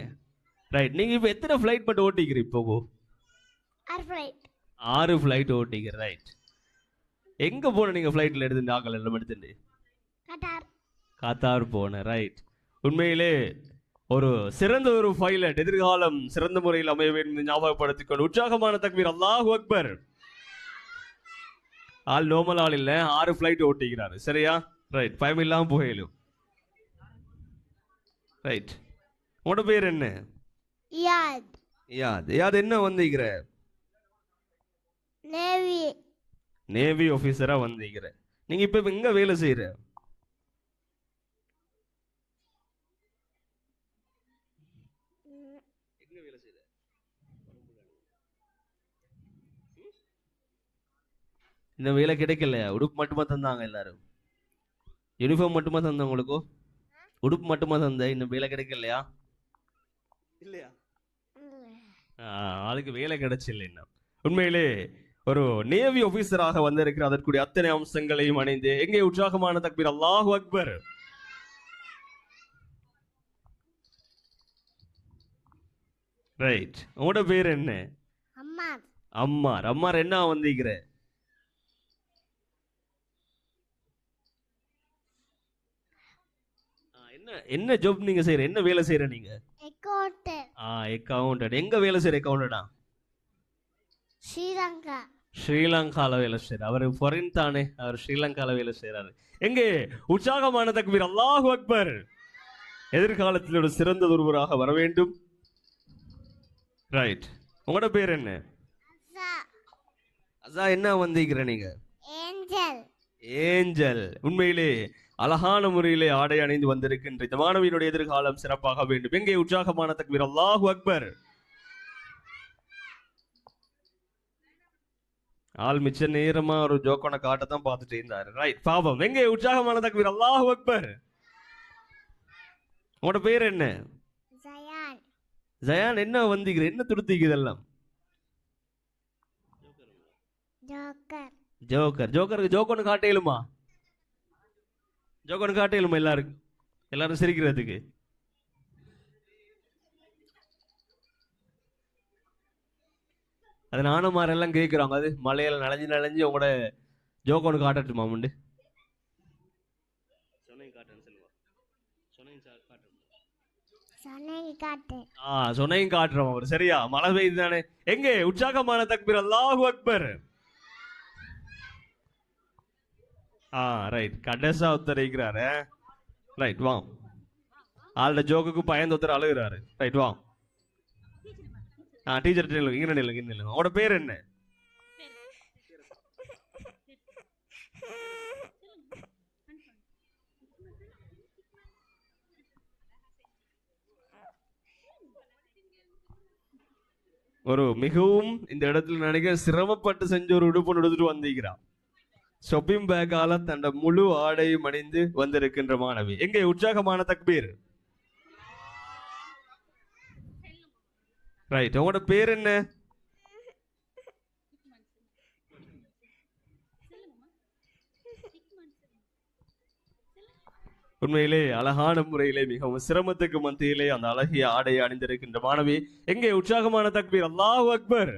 ரைட். நீங்க இப்போ எத்தனை ஃப்ளைட் மட்டும் ஓட்டிக்கிறீ இப்போ? 6 ஃப்ளைட். 6 ஃப்ளைட் ஓட்டிக்கிற. ரைட். எங்க போன நீங்க ஃப்ளைட்ல எடுத்து நாங்கள் எல்லாம் எடுத்துட்டு? கட்டார். கத்தார் போன. ரைட். உண்மையிலே ஒரு சிறந்த ஒரு பைலட். எதிர்காலம் சிறந்த முறையில் அமைய வேண்டும் ஞாபகப்படுத்திக் கொண்டு உற்சாகமான தக்பீர். அல்லாஹு அக்பர். ஆள் நோமல் ஆள் இல்ல, 6 ஃப்ளைட் ஓட்டிக்கிறாரு. சரியா? ரைட். பயம் இல்லாம போயிடும். ரைட். உங்களோட பேர் என்ன? யாத். யாத். யாத் என்ன வந்தீங்கிற? நேவி. நேவி ஆபீசரா வந்தீங்கிற. நீங்க இப்ப எங்க வேலை செய்யற? எங்க வேலை செய்யற? இந்த வேலை கிடைக்கலையா? உடுப்பு மட்டுமா தந்தாங்க எல்லாரும்? யூனிஃபார்ம் மட்டுமா தந்த உங்களுக்கு? உடுப்பு மட்டுமா தந்த? இந்த வேலை கிடைக்கலையா? இல்லையா? அதுக்கு வேலை கிடைச்சில்லை இன்னும். உண்மையிலே ஒரு நேவி ஆபீசராக வந்திருக்கிற அதற்குரிய அத்தனை அம்சங்களையும் அணிந்து எங்கே உற்சாகமான தக்பீர். அல்லாஹு அக்பர். ரைட். உங்களோட பேர் என்ன? அம்மார். அம்மார். அம்மார் என்ன வந்தீங்கிற? என்ன ஜாப் நீங்க செய்யற? என்ன வேலை செய்யற நீங்க? அக்கவுண்டன்ட். அக்கவுண்டன்ட். எங்க வேலை செய்யற அக்கவுண்டன்டா? ஸ்ரீலங்கா. ஸ்ரீலங்கால வேலை செய்யற. அவர் ஃபாரின் தானே, அவர் ஸ்ரீலங்கால வேலை செய்யறாரு. எங்கே உற்சாகமான தக்பீர். அல்லாஹு அக்பர். எதிர்காலத்தில் ஒரு சிறந்த ஒருவராக வர வேண்டும். ரைட். உங்களோட பேர் என்ன? அசா. என்ன வந்தீங்கிற நீங்க? ஏஞ்சல். ஏஞ்சல். உண்மையிலே அழகான முறையிலே ஆடை அணிந்து வந்திருக்கின்ற இந்த மாணவியினுடைய எதிர்காலம் சிறப்பாக வேண்டும். எங்கே உற்சாகமான தக்பீர். அல்லாஹு அக்பர். ஆள் மிச்ச நேரமா ஒரு ஜோக்கோன காட்டத்தான் பார்த்துட்டு இருந்தாரு. ரைட். பாவம். எங்கே உற்சாகமான தக்பீர். அல்லாஹு அக்பர். உங்களோட பேர் என்ன? ஜயான். ஜயான். என்ன வந்தீங்க? என்ன துடுத்தீங்க இதெல்லாம்? ஜோக்கர். ஜோக்கர். ஜோக்கருக்கு ஜோக்கோன்னு காட்டையிலுமா? ஜோக்கோன்னு காட்டையிலுமா எல்லாருக்கும்? எல்லாரும் சிரிக்கிறதுக்கு? அது நானும் எல்லாம் கேட்குறாங்க. அது மலையில நனைஞ்சு நனைஞ்சு உங்களோட ஜோக்கோன்னு காட்டட்டுமா? முண்டு சொன்னையும் காட்டுறோம். அவர் சரியா? மழை பெய்யுது தானே? எங்கே உற்சாகமான தக்பீர். அல்லாஹு அக்பர். ரைட். கடைசா உத்தரிக்கிறாரு. ரைட். வா. ஆளோட ஜோக்குக்கு பயந்து ஒருத்தர் அழுகிறாரு. ரைட். வா. டீச்சர் இங்க நில்லுங்க. உங்களோட பேர் என்ன? ஒரு மிகவும் இந்த இடத்துல நினைக்க சிரமப்பட்டு செஞ்ச ஒரு உடுப்பு எடுத்துட்டு வந்திருக்கிறான். ஷாப்பிங் பேக்கால தன் முழு ஆடையும் அணிந்து வந்திருக்கின்ற மாணவி. எங்கே உற்சாகமான தக்பீர். ரைட், உங்களோட பேர் என்ன? உண்மையிலே அழகான முறையிலே மிகவும் சிரமத்துக்கு மத்தியிலே அந்த அழகிய ஆடையை அணிந்திருக்கின்ற மாணவி. எங்கே உற்சாகமான தக்பீர். அல்லாஹ் அக்பர்.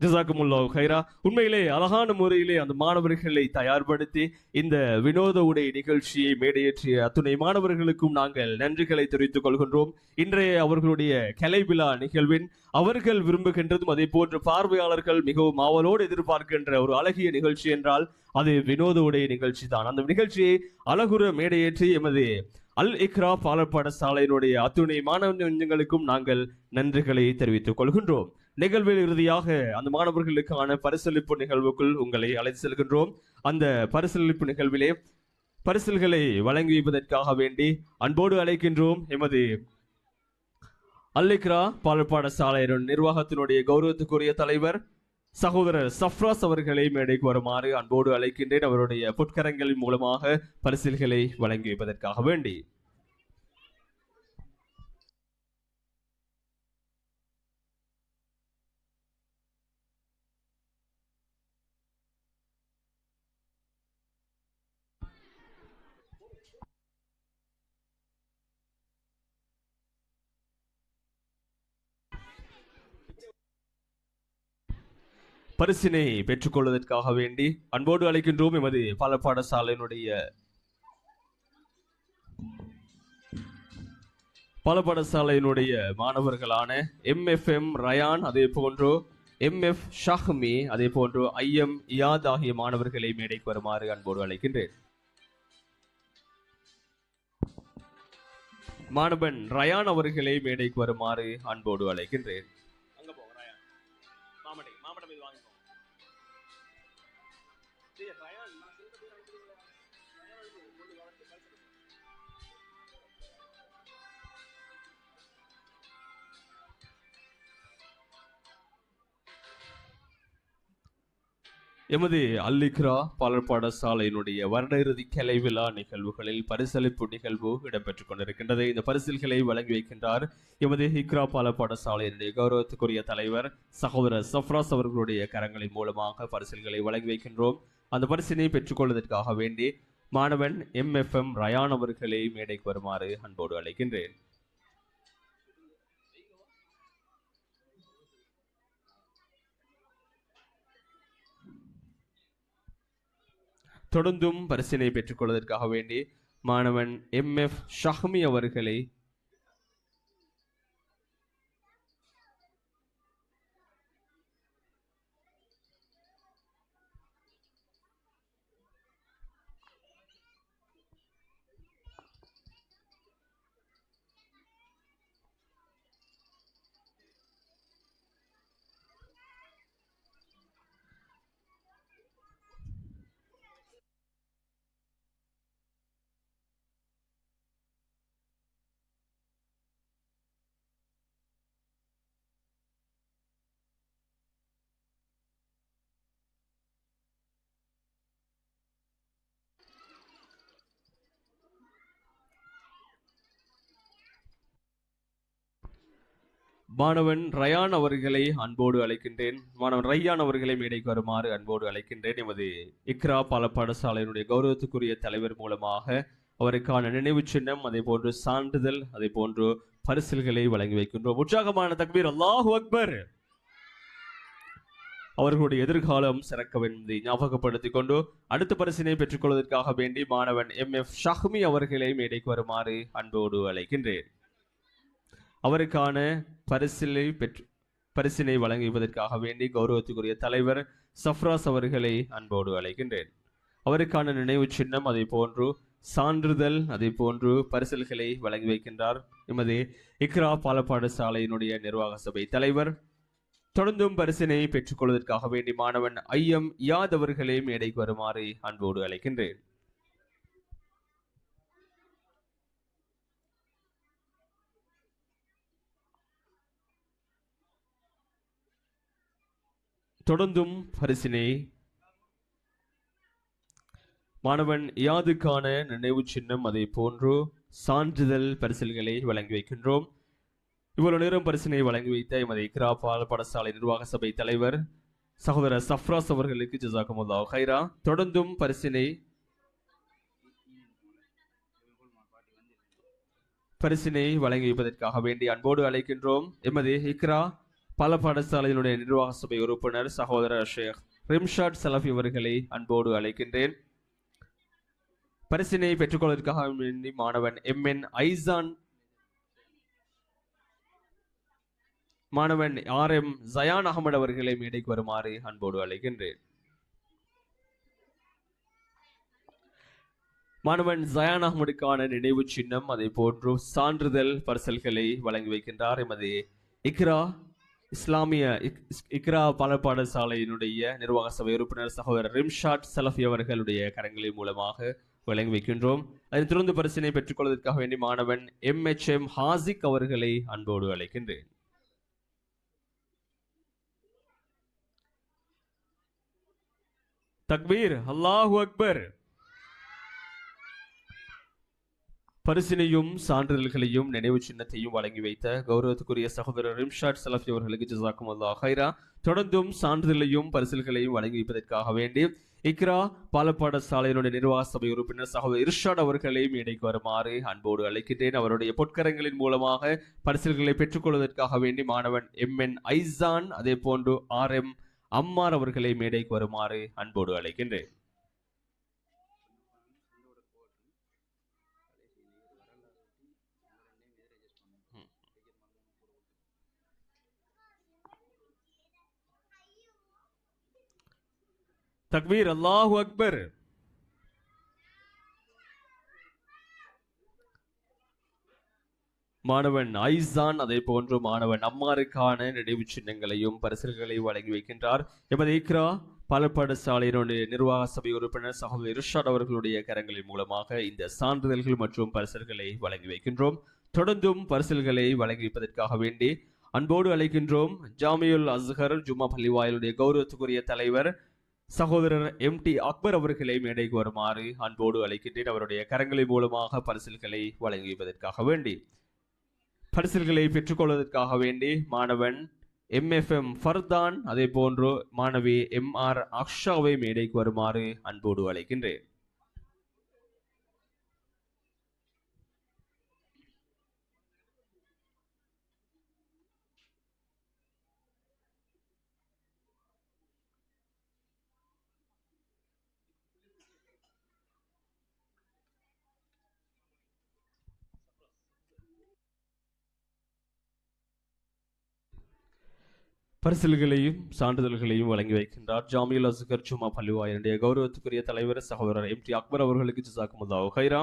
ஜஸாக்குமுல்லாஹு கைரா. உண்மையிலே அழகான முறையிலே அந்த மாணவர்களை தயார்படுத்தி இந்த வினோத உடை நிகழ்ச்சியை மேடையேற்றிய அத்துணை மாணவர்களுக்கும் நாங்கள் நன்றிகளை தெரிவித்துக் கொள்கின்றோம். இன்றைய அவர்களுடைய கலை விழா நிகழ்வின் அவர்கள் விரும்புகின்றதும் அதே போன்று பார்வையாளர்கள் மிகவும் ஆவலோடு எதிர்பார்க்கின்ற ஒரு அழகிய நிகழ்ச்சி என்றால் அது வினோத உடை நிகழ்ச்சி தான். அந்த நிகழ்ச்சியை அழகுற மேடையேற்றி எமது அல் இக்ரா பாலர் பாடசாலையினுடைய அத்துணை மாணவ நெஞ்சங்களுக்கும் நாங்கள் நன்றிகளை தெரிவித்துக் கொள்கின்றோம். நிகழ்வில் இறுதியாக அந்த மாணவர்களுக்கான பரிசளிப்பு நிகழ்வுக்குள் உங்களை அழைத்து செல்கின்றோம். அந்த பரிசளிப்பு நிகழ்விலே பரிசல்களை வழங்கி வைப்பதற்காக வேண்டி அன்போடு அழைக்கின்றோம் எமது அல் இக்ரா பாலர் பாடசாலையின் நிர்வாகத்தினுடைய கௌரவத்துக்குரிய தலைவர் சகோதரர் சஃப்ராஸ் அவர்களை மேடைக்கு வருமாறு அன்போடு அழைக்கின்றேன். அவருடைய பொற்கரங்களின் மூலமாக பரிசில்களை வழங்கி வைப்பதற்காக வேண்டி. பரிசினை பெற்றுக்கொள்வதற்காக வேண்டி அன்போடு அழைக்கின்றோம் எமது பாலர் பாடசாலையினுடைய மாணவர்களான MFM ரயான், அதே போன்று MF ஷஹ்மி, அதே போன்று IM இயாத் ஆகிய மாணவர்களை மேடைக்கு வருமாறு அன்போடு அழைக்கின்றேன். மாணவன் ரயான் அவர்களை மேடைக்கு வருமாறு அன்போடு அழைக்கின்றேன். எமது அல் இக்ரா பாலர் பாடசாலையினுடைய வருட இறுதி கலை விழா நிகழ்வுகளில் பரிசளிப்பு நிகழ்வு இடம்பெற்றுக் கொண்டிருக்கின்றது. இந்த பரிசில்களை வழங்கி வைக்கின்றார் எமது இக்ரா பாலர் பாடசாலையினுடைய கௌரவத்துக்குரிய தலைவர் சகோதரர் சஃப்ராஸ் அவர்களுடைய கரங்களின் மூலமாக பரிசில்களை வழங்கி வைக்கின்றோம். அந்த பரிசினை பெற்றுக்கொள்வதற்காக வேண்டி மாணவன் MFM ரயான் அவர்களை மேடைக்கு வருமாறு அன்போடு அழைக்கின்றேன். தொடர்ந்தும் பரிசினை பெற்றுக்கொள்வதற்காக வேண்டி மாணவன் MF ஷஹ்மி அவர்களை மாணவன் ரயான் அவர்களை அன்போடு அழைக்கின்றேன். மாணவன் ரய்யான் அவர்களை மேடைக்கு வருமாறு அன்போடு அழைக்கின்றேன். எமது இக்ரா பாலர் பாடசாலையினுடைய கௌரவத்துக்குரிய தலைவர் மூலமாக அவருக்கான நினைவு சின்னம், அதே போன்று சான்றிதழ், அதே போன்று பரிசில்களை வழங்கி வைக்கின்றோம். உற்சாகமான தக்பீர். அல்லாஹு அக்பர். அவர்களுடைய எதிர்காலம் சிறக்கவென்பதை ஞாபகப்படுத்திக் கொண்டு அடுத்த பரிசினை பெற்றுக்கொள்வதற்காக வேண்டி மாணவன் MF ஷஹ்மி அவர்களை மேடைக்கு வருமாறு அன்போடு அழைக்கின்றேன். அவருக்கான பரிசினை வழங்குவதற்காக வேண்டி கௌரவத்துக்குரிய தலைவர் சஃப்ராஸ் அவர்களை அன்போடு அழைக்கின்றேன். அவருக்கான நினைவு சின்னம், அதே போன்று சான்றிதழ், அதே போன்று பரிசில்களை வழங்கி வைக்கின்றார் எமது இக்ரா பாலர் பாடசாலையினுடைய நிர்வாக சபை தலைவர். தொடர்ந்தும் பரிசினை பெற்றுக்கொள்வதற்காக வேண்டி மாணவன் IM இயாத் அவர்களை மேடைக்கு வருமாறு அன்போடு அழைக்கின்றேன். தொடர்ந்தும் பரிசினை மாணவன் யாதுக்கான நினைவு சின்னம் அதை போன்று சான்றிதழ் பரிசில்களை வழங்கி வைக்கின்றோம். இவ்வளவு நேரம் பரிசினை வழங்கி வைத்த எமது இக்ரா பாடசாலை நிர்வாக சபை தலைவர் சகோதரர் சஃப்ராஸ் அவர்களுக்கு ஜஸாக்குமுல்லாஹ் ஹைரா. தொடர்ந்தும் பரிசினை வழங்கி வைப்பதற்காக வேண்டி அன்போடு அழைக்கின்றோம் எமது இக்ரா பாடசாலையினுடைய நிர்வாக சபை உறுப்பினர் சகோதரர் ஷேக் ரிம்ஷாட் சலஃபி அவர்களை அன்போடு அழைக்கின்றேன். பரிசினை பெற்றுக்கொள்வதற்காக வேண்டி மாணவன் எம்என் ஐசான், மாணவன் ஆர்எம் ஜயான் அகமது அவர்களை மேடைக்கு வருமாறு அன்போடு அழைக்கின்றேன். மாணவன் ஜயான் அகமதுக்கான நினைவு சின்னம் அதை போன்று சான்றிதழ் பரிசல்களை வழங்கி வைக்கின்றார் எமது இக்ரா இஸ்லாமிய இக்ரா பாடசாலையினுடைய நிர்வாக சபை உறுப்பினர் சகோதரர் ரிம்ஷாட் சலஃபி அவர்களுடைய கரங்களின் மூலமாக வழங்கி வைக்கின்றோம். அதனை தொடர்ந்து பரிசினை பெற்றுக்கொள்வதற்காக வேண்டி மாணவன் MHM ஹாசிக் அவர்களை அன்போடு அழைக்கின்றேன். தக்பீர், அல்லாஹு அக்பர். பரிசினையும் சான்றிதழ்களையும் நினைவு சின்னத்தையும் வழங்கி வைத்த கௌரவத்துக்குரிய சகோதரர் ரிம்ஷாட் சலஃபி அவர்களுக்கு ஜஸாக்குமுல்லாஹ் ஹைரா. தொடர்ந்தும் சான்றிதழையும் பரிசில்களையும் வழங்கி வைப்பதற்காக வேண்டி இக்ரா பாடசாலையினுடைய நிர்வாக சபை உறுப்பினர் சகோதரர் இர்ஷாட் அவர்களை மேடைக்கு வருமாறு அன்போடு அழைக்கின்றேன். அவருடைய பொற்கரங்களின் மூலமாக பரிசில்களை பெற்றுக்கொள்வதற்காக வேண்டி மாணவன் MN ஐசான் அதே போன்று RM அம்மார் அவர்களை மேடைக்கு வருமாறு அன்போடு அழைக்கின்றேன். தக்பீர், அல்லாஹு அக்பர். மாணவன் ஐசான் அதே போன்று மாணவன் அம்மாருக்கான நினைவு சின்னங்களையும் பரிசுகளையும் வழங்கி வைக்கின்றார் எமது இக்ரா பாடசாலையினுடைய நிர்வாக சபை உறுப்பினர் சகோதரர் இர்ஷாட் அவர்களுடைய கரங்களின் மூலமாக இந்த சான்றிதழ்கள் மற்றும் பரிசுகளை வழங்கி வைக்கின்றோம். தொடர்ந்தும் பரிசுகளை வழங்கி வைப்பதற்காக வேண்டி அன்போடு அழைக்கின்றோம் ஜாமியுல் அஸ்ஹர் ஜும்மா பள்ளிவாயிலுடைய கௌரவத்துக்குரிய தலைவர் சகோதரர் MT அக்பர் அவர்களை மேடைக்கு வருமாறு அன்போடு அழைக்கின்றேன். அவருடைய கரங்களின் மூலமாக பரிசில்களை வழங்கி வைப்பதற்காக வேண்டி பரிசில்களை பெற்றுக்கொள்வதற்காக வேண்டி மாணவன் MFM ஃபர்தான் அதே போன்று மாணவி MR அக்ஷாவை மேடைக்கு வருமாறு அன்போடு அழைக்கின்றேன். பரிசில்களையும் சான்றிதழ்களையும் வழங்கி வைக்கின்றார் ஜாமியுல் அஸ்ஹர் ஜும்மா பள்ளிவாயிலுடைய கௌரவத்துக்குரிய தலைவர் சகோதரர் MT அக்பர் அவர்களுக்கு ஜஸாக்குமுல்லாஹ் ஹைரா.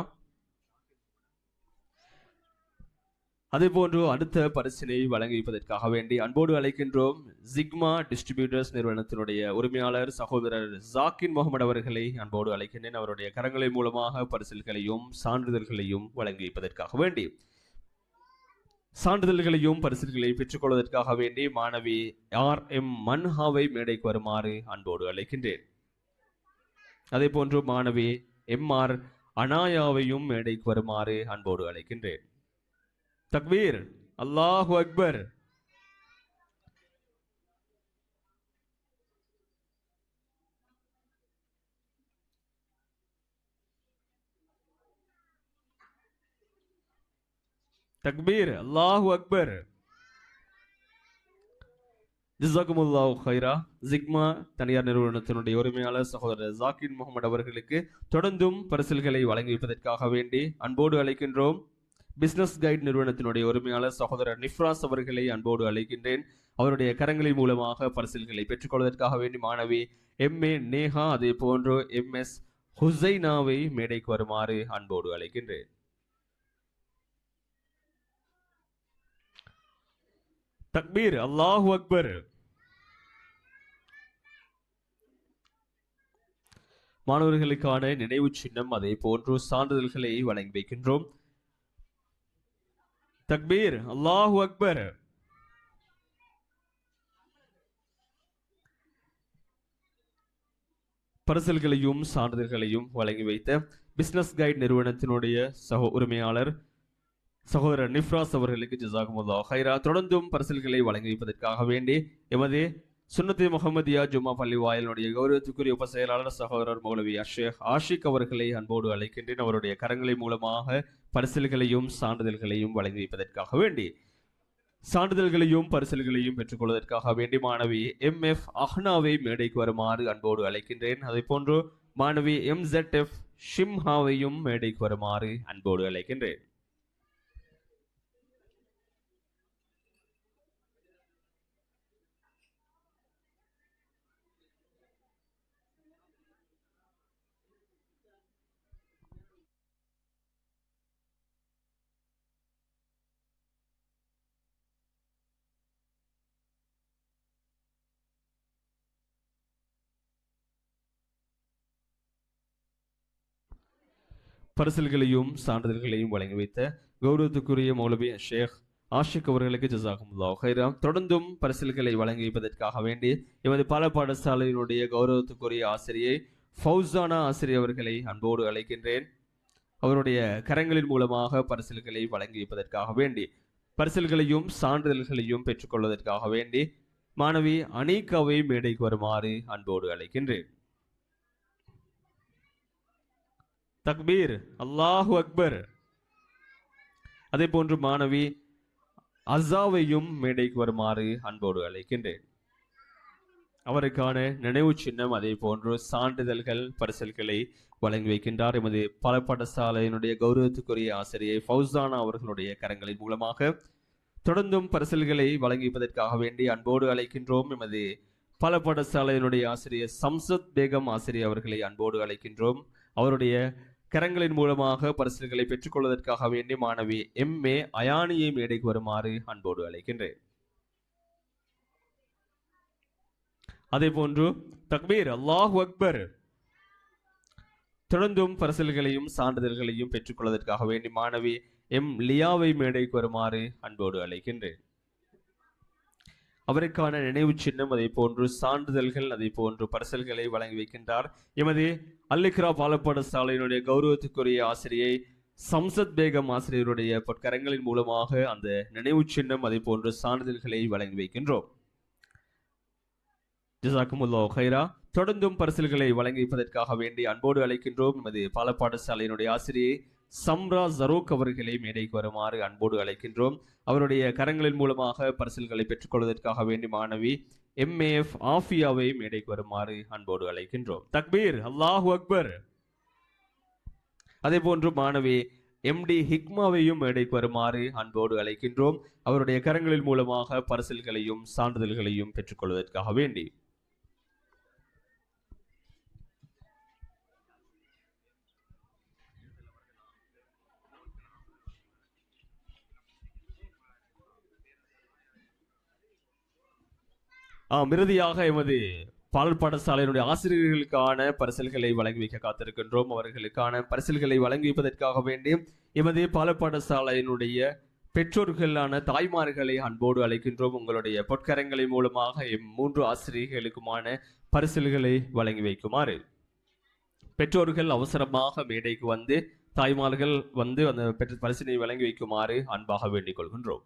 அதே போன்று அடுத்த பரிசினை வழங்கி வைப்பதற்காக வேண்டி அன்போடு அழைக்கின்றோம் ஜிக்மா டிஸ்ட்ரிபியூட்டர்ஸ் நிறுவனத்தினுடைய உரிமையாளர் சகோதரர் ஜாக்கின் முகமது அவர்களை அன்போடு அழைக்கின்றேன். அவருடைய கரங்களின் மூலமாக பரிசில்களையும் சான்றிதழ்களையும் வழங்கி வைப்பதற்காக வேண்டி சான்றிதழ்களையும் பரிசுகளையும் பெற்றுக்கொள்வதற்காக வேண்டி மாணவி RM மன்ஹாவை மேடைக்கு வருமாறு அன்போடு அழைக்கின்றேன். அதே போன்று மாணவி MR அனாயாவையும் மேடைக்கு வருமாறு அன்போடு அழைக்கின்றேன். தக்பீர், அல்லாஹு அக்பர். தக்பீர், அல்லாஹு அக்பர். ஜஸாக்குமுல்லாஹ் ஹைரா. ஜிக்மா தனியார் நிறுவனத்தினுடைய உரிமையாளர் சகோதரர் ஜாக்கின் முகமது அவர்களுக்கு தொடர்ந்தும் பரிசில்களை வழங்கி வைப்பதற்காக வேண்டி அன்போடு அழைக்கின்றோம் பிசினஸ் கைட் நிறுவனத்தினுடைய உரிமையாளர் சகோதரர் நிஃப்ராஸ் அவர்களை அன்போடு அழைக்கின்றேன். அவருடைய கரங்களின் மூலமாக பரிசில்களை பெற்றுக்கொள்வதற்காக வேண்டி மாணவி MA நேஹா அதே போன்று MS ஹுசைனாவை மேடைக்கு வருமாறு அன்போடு அழைக்கின்றேன். தக்பீர், அல்லாஹு அக்பர். மாணவர்களுக்கான நினைவு சின்னம் அதே போன்று சான்றிதழ்களை வழங்கி வைக்கின்றோம். தக்பீர், அல்லாஹு அக்பர். பரிசல்களையும் சான்றிதழ்களையும் வழங்கி வைத்த பிசினஸ் கைட் நிறுவனத்தினுடைய உரிமையாளர் சகோதரர் நிஃப்ராஸ் அவர்களுக்கு ஜஸாகுமுல்லாஹ் ஹைரா. தொடர்ந்தும் பரிசல்களை வழங்கி வைப்பதற்காக வேண்டி எமது சுன்னத்தி முகமதியா ஜும்மா பள்ளி வாயிலுடைய கௌரவத்துக்குரிய உப செயலாளர் சகோதரர் மௌலவி ஷேக் ஆஷிக் அவர்களை அன்போடு அழைக்கின்றேன். அவருடைய கரங்களை மூலமாக பரிசல்களையும் சான்றிதழ்களையும் வழங்கி வைப்பதற்காக வேண்டி சான்றிதழ்களையும் பரிசல்களையும் பெற்றுக்கொள்வதற்காக வேண்டி மாணவி MF அஹ்னாவை மேடைக்கு வருமாறு அன்போடு அழைக்கின்றேன். அதே போன்று மாணவி MZF ஷிம்ஹாவையும் மேடைக்கு வருமாறு அன்போடு அழைக்கின்றேன். பரிசல்களையும் சான்றிதழ்களையும் வழங்கி வைத்த கௌரவத்துக்குரிய மௌலவி ஷேக் ஆஷிக் அவர்களுக்கு ஜஸாகுமுல்லாஹ் ஹைரா. தொடர்ந்தும் பரிசல்களை வழங்கி வைப்பதற்காக வேண்டி எமது பால பாடசாலையினுடைய கௌரவத்துக்குரிய ஆசிரியை ஃபௌசானா ஆசிரியர் அவர்களை அன்போடு அழைக்கின்றேன். அவருடைய கரங்களின் மூலமாக பரிசல்களை வழங்கி வைப்பதற்காக வேண்டி பரிசல்களையும் சான்றிதழ்களையும் பெற்றுக்கொள்வதற்காக வேண்டி மாணவி அனீகாவை மேடைக்கு வருமாறு அன்போடு அழைக்கின்றேன். தக்பீர், அல்லாஹு அக்பர். அதே போன்று மாணவி அஸாவையும் மேடைக்கு வருமாறு அன்போடு அழைக்கின்றேன். அவருக்கான நினைவு சின்னம் அதே போன்று சான்றிதழ்கள் பரிசல்களை வழங்கி வைக்கின்றார் எமது பல பாடசாலையினுடைய கௌரவத்துக்குரிய ஆசிரியை ஃபௌசானா அவர்களுடைய கரங்களின் மூலமாக. தொடர்ந்தும் பரிசல்களை வழங்கிப்பதற்காக வேண்டி அன்போடு அழைக்கின்றோம் எமது பல பாடசாலையினுடைய ஆசிரியர் சம்சத் பேகம் ஆசிரியர் அவர்களை அன்போடு அழைக்கின்றோம். அவருடைய கரங்களின் மூலமாக பரிசுகளை பெற்றுக்கொள்வதற்காக வேண்டி மாணவி MA அயானியை மேடைக்கு வருமாறு அன்போடு அழைக்கின்றேன். அதே போன்று தக்பீர், அல்லாஹு அக்பர். தொடர்ந்தும் பரிசல்களையும் சான்றிதழ்களையும் பெற்றுக்கொள்வதற்காக வேண்டி மாணவி M லியாவை மேடைக்கு வருமாறு அன்போடு அழைக்கின்றேன். அவருக்கான நினைவு சின்னம் அதே போன்று சான்றிதழ்கள் அதே போன்று பரிசல்களை வழங்கி வைக்கின்றார் எமது அல்லிக்ரா பாலப்பாடசாலையினுடைய கௌரவத்துக்குரிய ஆசிரியை சம்சத் பேகம் ஆசிரியருடைய பொற்கரங்களின் மூலமாக அந்த நினைவு சின்னம் அதே போன்று சான்றிதழ்களை வழங்கி வைக்கின்றோம். ஜஸாக்குமுல்லாஹ் ஹைரா. தொடர்ந்தும் பரிசல்களை வழங்கி வைப்பதற்காக வேண்டி அன்போடு அழைக்கின்றோம் எமது பாலப்பாடசாலையினுடைய ஆசிரியை சம்ரா ஜரூக் அவர்களை மேடைக்கு வருமாறு அன்போடு அழைக்கின்றோம். அவருடைய கரங்களின் மூலமாக பரிசல்களை பெற்றுக்கொள்வதற்காக வேண்டி மாணவி MAF ஆஃபியாவை மேடைக்கு வருமாறு அன்போடு அழைக்கின்றோம். தக்பீர், அல்லாஹு அக்பர். அதே போன்று மாணவி MD ஹிக்மாவையும் மேடைக்கு வருமாறு அன்போடு அழைக்கின்றோம். அவருடைய கரங்களின் மூலமாக பரிசல்களையும் சான்றிதழ்களையும் பெற்றுக்கொள்வதற்காக வேண்டி இறுதியாக எமது பாடல் பாடசாலையினுடைய ஆசிரியர்களுக்கான பரிசல்களை வழங்கி வைக்க காத்திருக்கின்றோம். அவர்களுக்கான பரிசல்களை வழங்கி வைப்பதற்காக வேண்டி எமது பாடல் பாடசாலையினுடைய பெற்றோர்களான தாய்மார்களை அன்போடு அழைக்கின்றோம். உங்களுடைய பொற்கரங்களின் மூலமாக 3 ஆசிரியர்களுக்குமான பரிசல்களை வழங்கி வைக்குமாறு பெற்றோர்கள் அவசரமாக மேடைக்கு வந்து தாய்மார்கள் வந்து அந்த பரிசினை வழங்கி வைக்குமாறு அன்பாக வேண்டிக் கொள்கின்றோம்.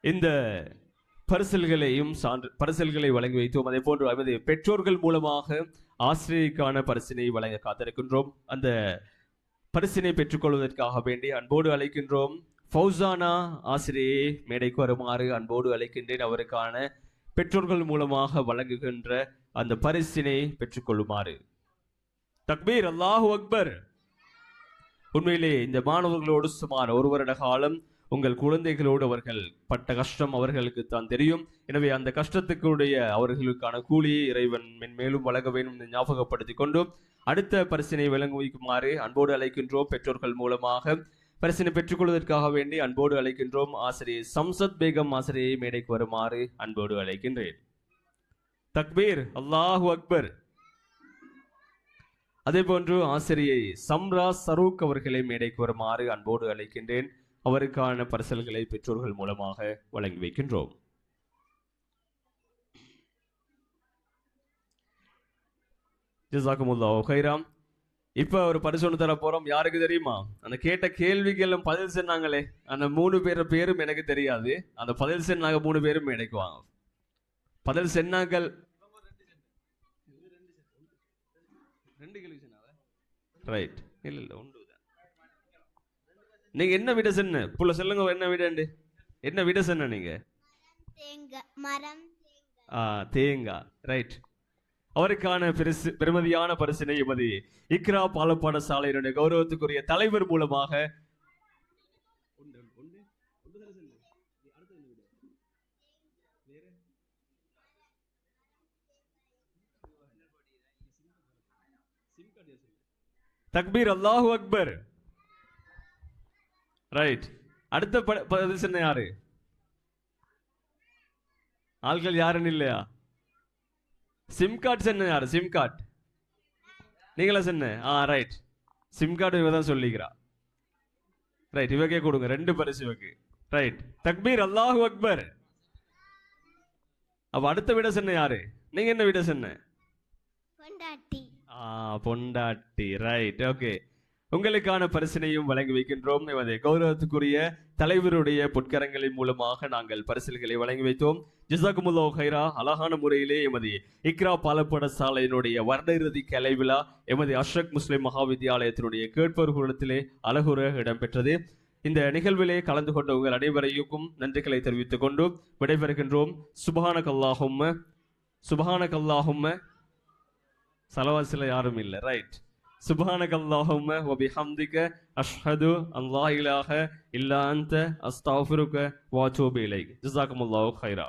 இந்த பரிசல்களை வழங்கி வைத்தோம். அதே போன்று நமது பெற்றோர்கள் மூலமாக ஆசிரியருக்கான பரிசினை வழங்க காத்திருக்கின்றோம். அந்த பரிசினை பெற்றுக்கொள்வதற்காக வேண்டி அன்போடு அழைக்கின்றோம். ஃபௌசானா ஆசிரியை மேடைக்கு வருமாறு அன்போடு அழைக்கின்றேன். அவருக்கான பெற்றோர்கள் மூலமாக வழங்குகின்ற அந்த பரிசினை பெற்றுக்கொள்ளுமாறு. தக்பீர், அல்லாஹு அக்பர். உண்மையிலே இந்த மாணவர்களோடு சுமார் 1 வருட காலம் உங்கள் குழந்தைகளோடு அவர்கள் பட்ட கஷ்டம் அவர்களுக்கு தான் தெரியும். எனவே அந்த கஷ்டத்துக்குடைய அவர்களுக்கான கூலியை இறைவன் மென்மேலும் வழங்க வேண்டும் என்று ஞாபகப்படுத்திக் கொண்டு அடுத்த பரிசினை வழங்கி வைக்குமாறு அன்போடு அழைக்கின்றோம். பெற்றோர்கள் மூலமாக பரிசினை பெற்றுக்கொள்வதற்காக வேண்டி அன்போடு அழைக்கின்றோம் ஆசிரியை சம்சத் பேகம் ஆசிரியை மேடைக்கு வருமாறு அன்போடு அழைக்கின்றேன். தக்பீர், அல்லாஹு அக்பர். அதே போன்று ஆசிரியை சம்ரா சரூக் அவர்களை மேடைக்கு வருமாறு அன்போடு அழைக்கின்றேன். அவருக்கான பரிசல்களை பெற்றோர்கள் மூலமாக வழங்கி வைக்கின்றோம். ஜஸாக்குமுல்லாஹு கைராம். இப்ப ஒரு பரிசு ஒன்று தர போறோம். யாருக்கு தெரியுமா? அந்த கேட்ட கேள்விக்கு எல்லாம் பதில் சொன்னாங்களே, அந்த 3 பேர் பேரும் எனக்கு தெரியாது. அந்த பதில் சொன்னாங்க 3 பேரும் மேடைக்கு வாங்க. பதில் சொன்னாங்கள் ரைட். இல்ல ஒன்றுதான். நீங்க என்ன விட சொன்ன புள்ள சொல்லுங்க, என்ன விடண்டு என்ன விட சொன்ன நீங்க? மரம் தேங்காய். ரைட். அவருக்கான பெருமதியான பரிசினை எமது இக்ரா பாலப்பாடசாலையினுடைய கௌரவத்துக்குரிய தலைவர் மூலமாக தக்பீர், அல்லாஹு அக்பர். ரைட். அடுத்த பரிசு யாரு? ஆள்கள் யாருன்னு இல்லையா? சிம் கார்டு சொன்ன யாரு? சிம் கார்டு நீங்களா சொன்ன? ரைட். சிம் கார்டு இவ தான் சொல்லிக்கிறா. ரைட். இவக்கே கொடுங்க 2 பரிசு இவக்கு. ரைட். தக்பீர், அல்லாஹு அக்பர். அப்ப அடுத்த விட சொன்ன யாரு? நீங்க என்ன விட சொன்ன? பொண்டாட்டி. ரைட். ஓகே. உங்களுக்கான பரிசினையும் வழங்கி வைக்கின்றோம். எமது கௌரவத்துக்குரிய தலைவருடைய பொற்கரங்களின் மூலமாக நாங்கள் பரிசில்களை வழங்கி வைத்தோம். ஜஸாக்குமுல்லாஹு கைரா. அழகான முறையிலே எமது இக்ரா பாலப்பாடசாலையினுடைய வருட இறுதி கலை விழா எமது அஷ்ரக் முஸ்லிம் மகாவித்யாலயத்தினுடைய கேட்போர் கூடத்திலே அழகுற இடம்பெற்றது. இந்த நிகழ்விலே கலந்து கொண்ட உங்கள் அனைவரையும் நன்றிகளை தெரிவித்துக் கொண்டு விடைபெறுகின்றோம். சுபஹானகல்லாஹும்ம சலவாசில யாரும் இல்லை. ரைட். சுப்ஹானகல்லாஹும்ம வ பிஹம்திக அஷ்ஹது அன் லா இலாஹ இல்லா அன்த அஸ்தக்ஃபிருக வ அத்தூபு இலைக். ஜஸாக்குமுல்லாஹு கைரா.